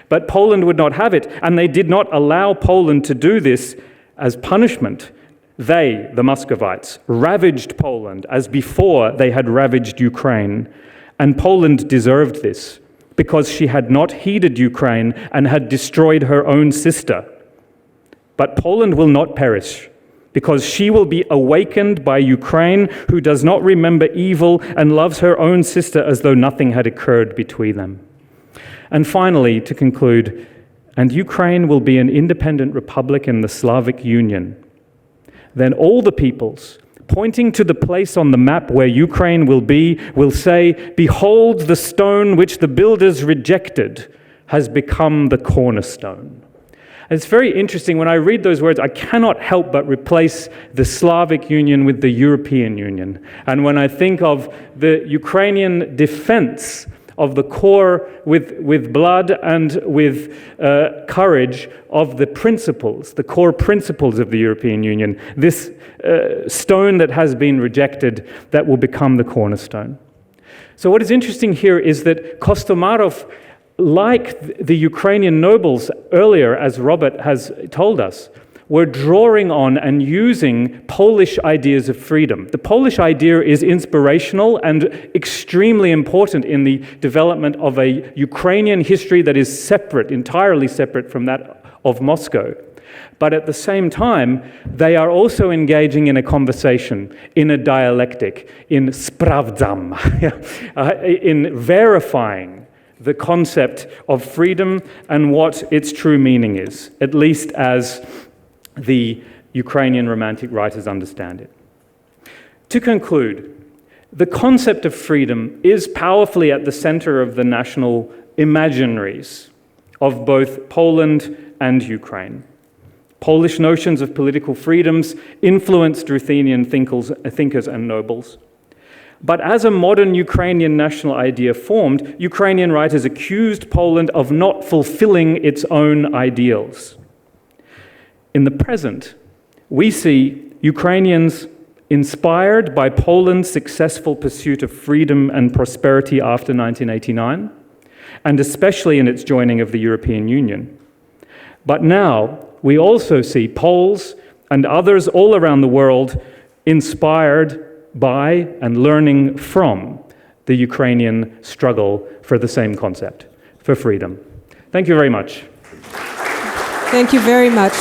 But Poland would not have it, and they did not allow Poland to do this as punishment. They, the Muscovites, ravaged Poland as before they had ravaged Ukraine. And Poland deserved this, because she had not heeded Ukraine and had destroyed her own sister. But Poland will not perish, because she will be awakened by Ukraine, who does not remember evil and loves her own sister as though nothing had occurred between them. And finally, to conclude, "And Ukraine will be an independent republic in the Slavic Union. Then all the peoples, pointing to the place on the map where Ukraine will be, will say, 'Behold, the stone which the builders rejected has become the cornerstone.'" And it's very interesting. When I read those words, I cannot help but replace the Slavic Union with the European Union. And when I think of the Ukrainian defense of the core with blood and with courage of the principles, the core principles of the European Union, this stone that has been rejected, that will become the cornerstone. So what is interesting here is that Kostomarov, like the Ukrainian nobles earlier, as Robert has told us, were drawing on and using Polish ideas of freedom. The Polish idea is inspirational and extremely important in the development of a Ukrainian history that is separate, entirely separate from that of Moscow. But at the same time, they are also engaging in a conversation, in a dialectic, in sprawdzam, in verifying the concept of freedom and what its true meaning is, at least as the Ukrainian Romantic writers understand it. To conclude, the concept of freedom is powerfully at the center of the national imaginaries of both Poland and Ukraine. Polish notions of political freedoms influenced Ruthenian thinkers and nobles. But as a modern Ukrainian national idea formed, Ukrainian writers accused Poland of not fulfilling its own ideals. In the present, we see Ukrainians inspired by Poland's successful pursuit of freedom and prosperity after 1989, and especially in its joining of the European Union. But now, we also see Poles and others all around the world inspired by and learning from the Ukrainian struggle for the same concept, for freedom. Thank you very much. Thank you very much.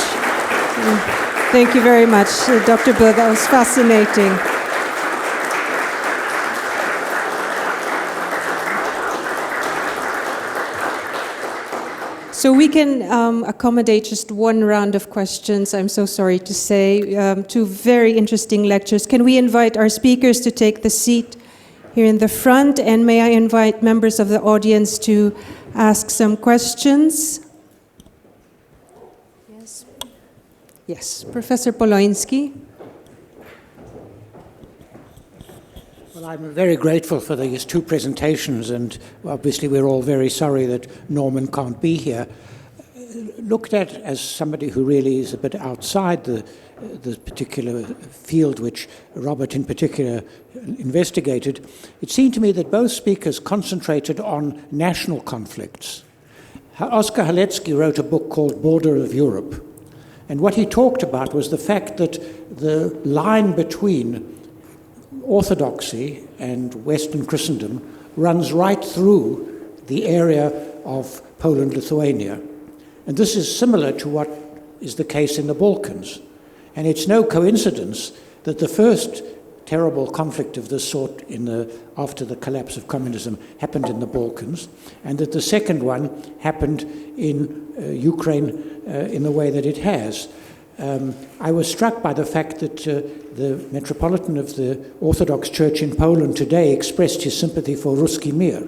Thank you very much, Dr. Bill. That was fascinating. So we can accommodate just one round of questions, I'm so sorry to say. Two very interesting lectures. Can we invite our speakers to take the seat here in the front? And may I invite members of the audience to ask some questions? Yes. Yes, Professor Poloński. Well, I'm very grateful for these two presentations, and obviously we're all very sorry that Norman can't be here. Looked at as somebody who really is a bit outside the particular field which Robert in particular investigated, it seemed to me that both speakers concentrated on national conflicts. Oskar Halecki wrote a book called Border of Europe, and what he talked about was the fact that the line between Orthodoxy and Western Christendom runs right through the area of Poland-Lithuania. And this is similar to what is the case in the Balkans. And it's no coincidence that the first terrible conflict of this sort after the collapse of communism happened in the Balkans, and that the second one happened in Ukraine in the way that it has. I was struck by the fact that the Metropolitan of the Orthodox Church in Poland today expressed his sympathy for Ruski Mir,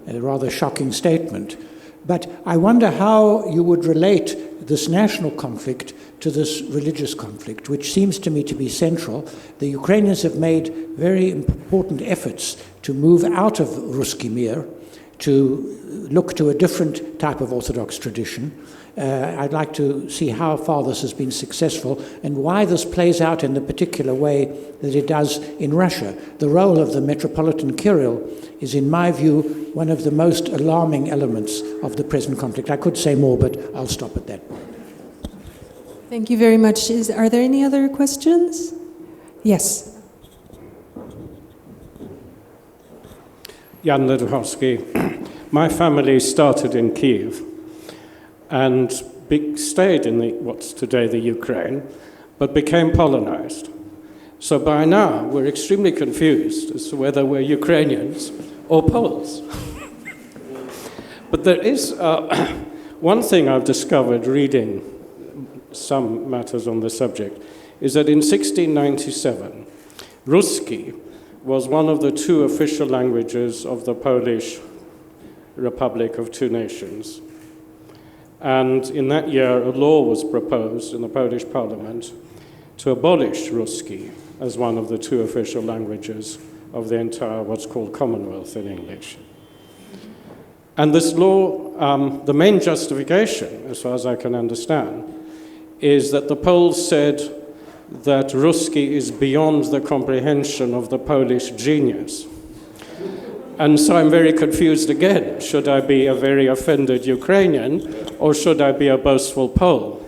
a rather shocking statement. But I wonder how you would relate this national conflict to this religious conflict, which seems to me to be central. The Ukrainians have made very important efforts to move out of Ruski Mir, to look to a different type of Orthodox tradition. I'd like to see how far this has been successful and why this plays out in the particular way that it does in Russia. The role of the Metropolitan Kirill is, in my view, one of the most alarming elements of the present conflict. I could say more, but I'll stop at that. Thank you very much. Are there any other questions? Yes. Jan Ledwowski. My family started in Kiev and stayed in what's today the Ukraine, but became Polonized. So by now, we're extremely confused as to whether we're Ukrainians or Poles. But there is one thing I've discovered reading some matters on the subject, is that in 1697, Ruski was one of the two official languages of the Polish Republic of Two Nations. And in that year, a law was proposed in the Polish Parliament to abolish Ruski as one of the two official languages of the entire what's called Commonwealth in English. And this law, the main justification, as far as I can understand, is that the Poles said that Ruski is beyond the comprehension of the Polish genius. And so I'm very confused again. Should I be a very offended Ukrainian, or should I be a boastful Pole?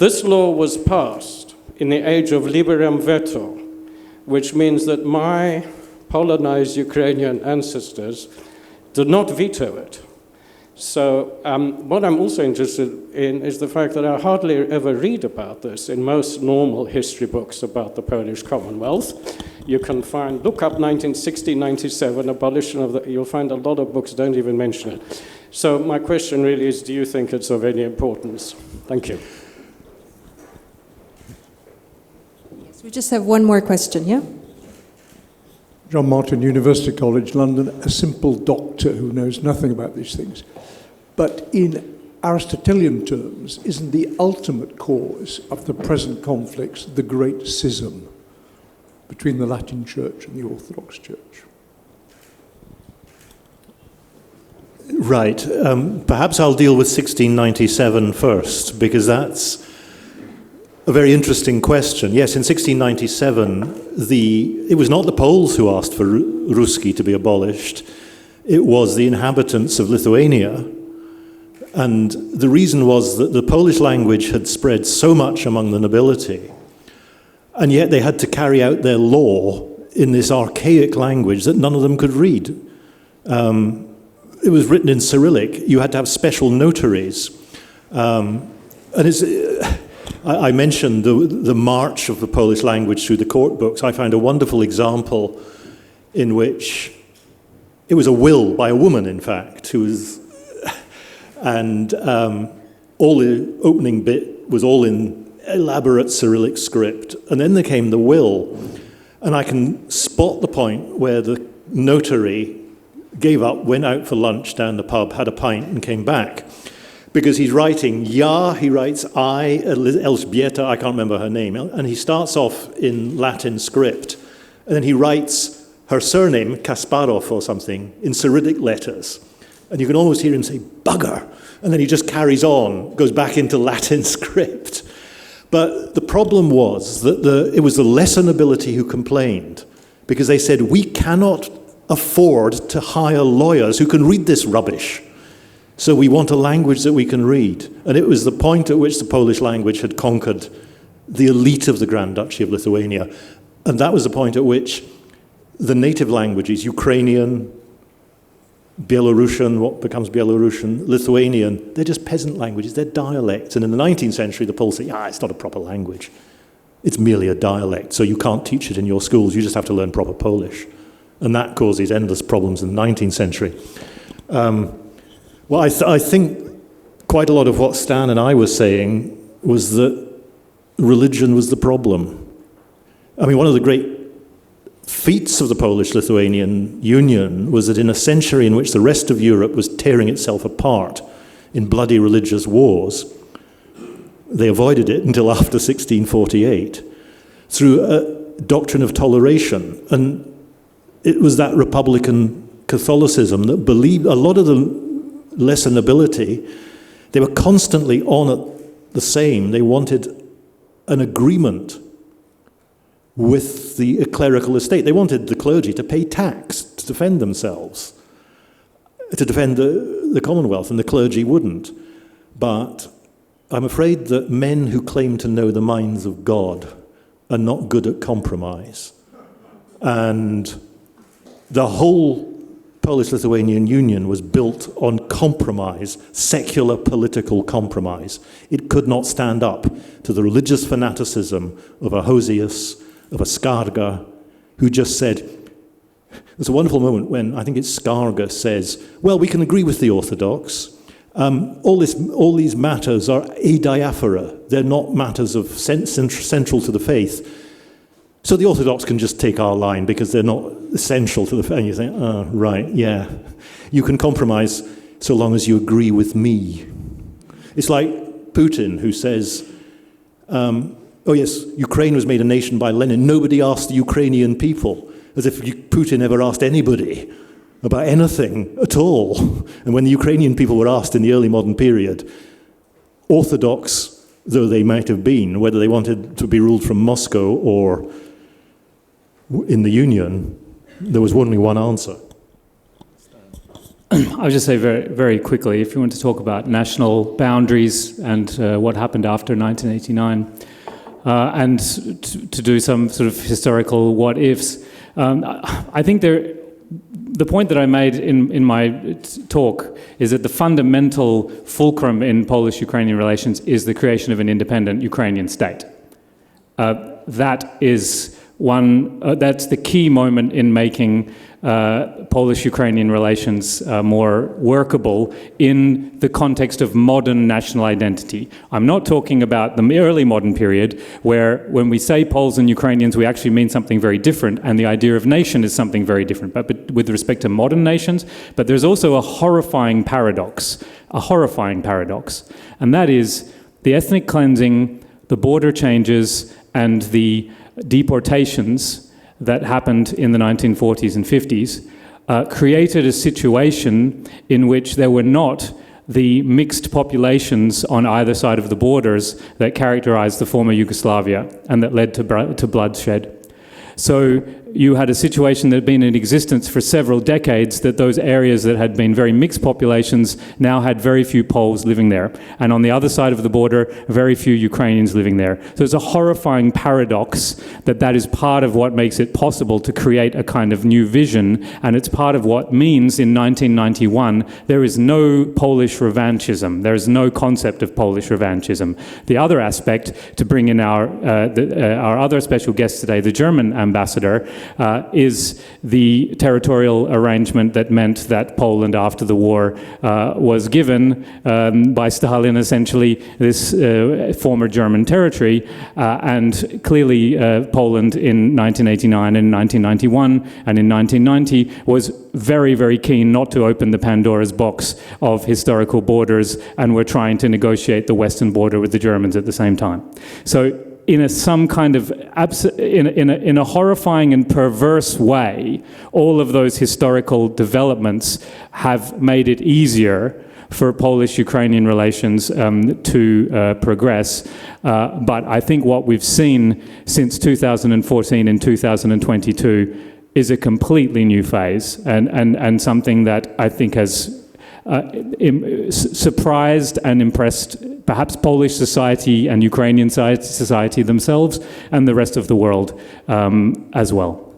This law was passed in the age of liberum veto, which means that my Polonized Ukrainian ancestors did not veto it. So what I'm also interested in is the fact that I hardly ever read about this in most normal history books about the Polish Commonwealth. You can look up 1960-97, abolition of the, you'll find a lot of books don't even mention it. So my question really is, do you think it's of any importance? Thank you. Yes, we just have one more question, yeah? John Martin, University College London, a simple doctor who knows nothing about these things. But in Aristotelian terms, isn't the ultimate cause of the present conflicts the great schism between the Latin Church and the Orthodox Church? Right. Perhaps I'll deal with 1697 first, because that's a very interesting question. Yes, in 1697, it was not the Poles who asked for Ruski to be abolished. It was the inhabitants of Lithuania. And the reason was that the Polish language had spread so much among the nobility, and yet they had to carry out their law in this archaic language that none of them could read. It was written in Cyrillic. You had to have special notaries. And I mentioned the march of the Polish language through the court books. I found a wonderful example in which it was a will by a woman, in fact, who was, and all the opening bit was all in elaborate Cyrillic script. And then there came the will. And I can spot the point where the notary gave up, went out for lunch down the pub, had a pint, and came back. Because he's writing ja, he writes I, Elżbieta, I can't remember her name, and he starts off in Latin script, and then he writes her surname, Kasparov or something, in Cyrillic letters. And you can almost hear him say, bugger, and then he just carries on, goes back into Latin script. But the problem was that it was the lesser nobility who complained, because they said, we cannot afford to hire lawyers who can read this rubbish. So we want a language that we can read. And it was the point at which the Polish language had conquered the elite of the Grand Duchy of Lithuania. And that was the point at which the native languages, Ukrainian, Belarusian, what becomes Belarusian, Lithuanian, they're just peasant languages, they're dialects. And in the 19th century, the Poles say, it's not a proper language. It's merely a dialect, so you can't teach it in your schools, you just have to learn proper Polish. And that causes endless problems in the 19th century. Well, I think quite a lot of what Stan and I were saying was that religion was the problem. I mean, one of the great feats of the Polish-Lithuanian Union was that in a century in which the rest of Europe was tearing itself apart in bloody religious wars, they avoided it until after 1648 through a doctrine of toleration. And it was that Republican Catholicism that believed a lot of the lesser nobility, they were constantly on at the same. They wanted an agreement with the clerical estate. They wanted the clergy to pay tax to defend themselves, to defend the Commonwealth, and the clergy wouldn't. But I'm afraid that men who claim to know the minds of God are not good at compromise. And the whole Polish-Lithuanian Union was built on compromise, secular political compromise. It could not stand up to the religious fanaticism of a Hosius, of a Skarga, who just said, there's a wonderful moment when, I think it's Skarga says, well, we can agree with the Orthodox. All these matters are adiaphora. They're not matters of central to the faith. So the Orthodox can just take our line because they're not essential to the faith. And you think, right, yeah. You can compromise so long as you agree with me. It's like Putin, who says, oh yes, Ukraine was made a nation by Lenin. Nobody asked the Ukrainian people, as if Putin ever asked anybody about anything at all. And when the Ukrainian people were asked in the early modern period, Orthodox though they might have been, whether they wanted to be ruled from Moscow or in the Union, there was only one answer. I'll just say very, very quickly, if you want to talk about national boundaries and what happened after 1989, and to do some sort of historical what-ifs, I think the point that I made in my talk is that the fundamental fulcrum in Polish-Ukrainian relations is the creation of an independent Ukrainian state. That is that's the key moment in making Polish-Ukrainian relations more workable in the context of modern national identity. I'm not talking about the early modern period where when we say Poles and Ukrainians we actually mean something very different, and the idea of nation is something very different, but with respect to modern nations. But there's also a horrifying paradox, and that is the ethnic cleansing, the border changes, and the deportations that happened in the 1940s and 50s created a situation in which there were not the mixed populations on either side of the borders that characterized the former Yugoslavia and that led to bloodshed. So you had a situation that had been in existence for several decades, that those areas that had been very mixed populations now had very few Poles living there. And on the other side of the border, very few Ukrainians living there. So it's a horrifying paradox that is part of what makes it possible to create a kind of new vision. And it's part of what means in 1991, there is no Polish revanchism. There is no concept of Polish revanchism. The other aspect, to bring in our other special guest today, the German ambassador, is the territorial arrangement that meant that Poland after the war was given by Stalin essentially this former German territory, and clearly Poland in 1989 and 1991 and in 1990 was very, very keen not to open the Pandora's box of historical borders, and were trying to negotiate the western border with the Germans at the same time. So in a horrifying and perverse way, all of those historical developments have made it easier for Polish-Ukrainian relations to progress. But I think what we've seen since 2014 and 2022 is a completely new phase, and something that I think has surprised and impressed perhaps Polish society and Ukrainian society themselves and the rest of the world as well.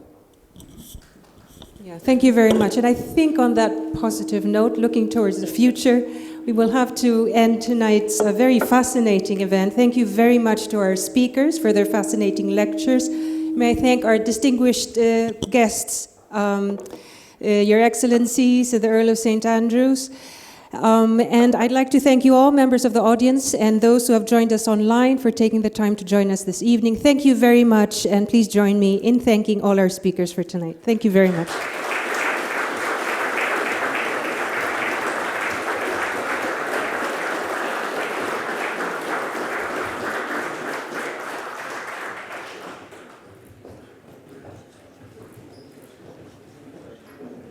Yeah, thank you very much. And I think on that positive note, looking towards the future, we will have to end tonight's very fascinating event. Thank you very much to our speakers for their fascinating lectures. May I thank our distinguished guests, Your Excellencies, the Earl of St. Andrews. And I'd like to thank you all, members of the audience, and those who have joined us online for taking the time to join us this evening. Thank you very much, and please join me in thanking all our speakers for tonight. Thank you very much.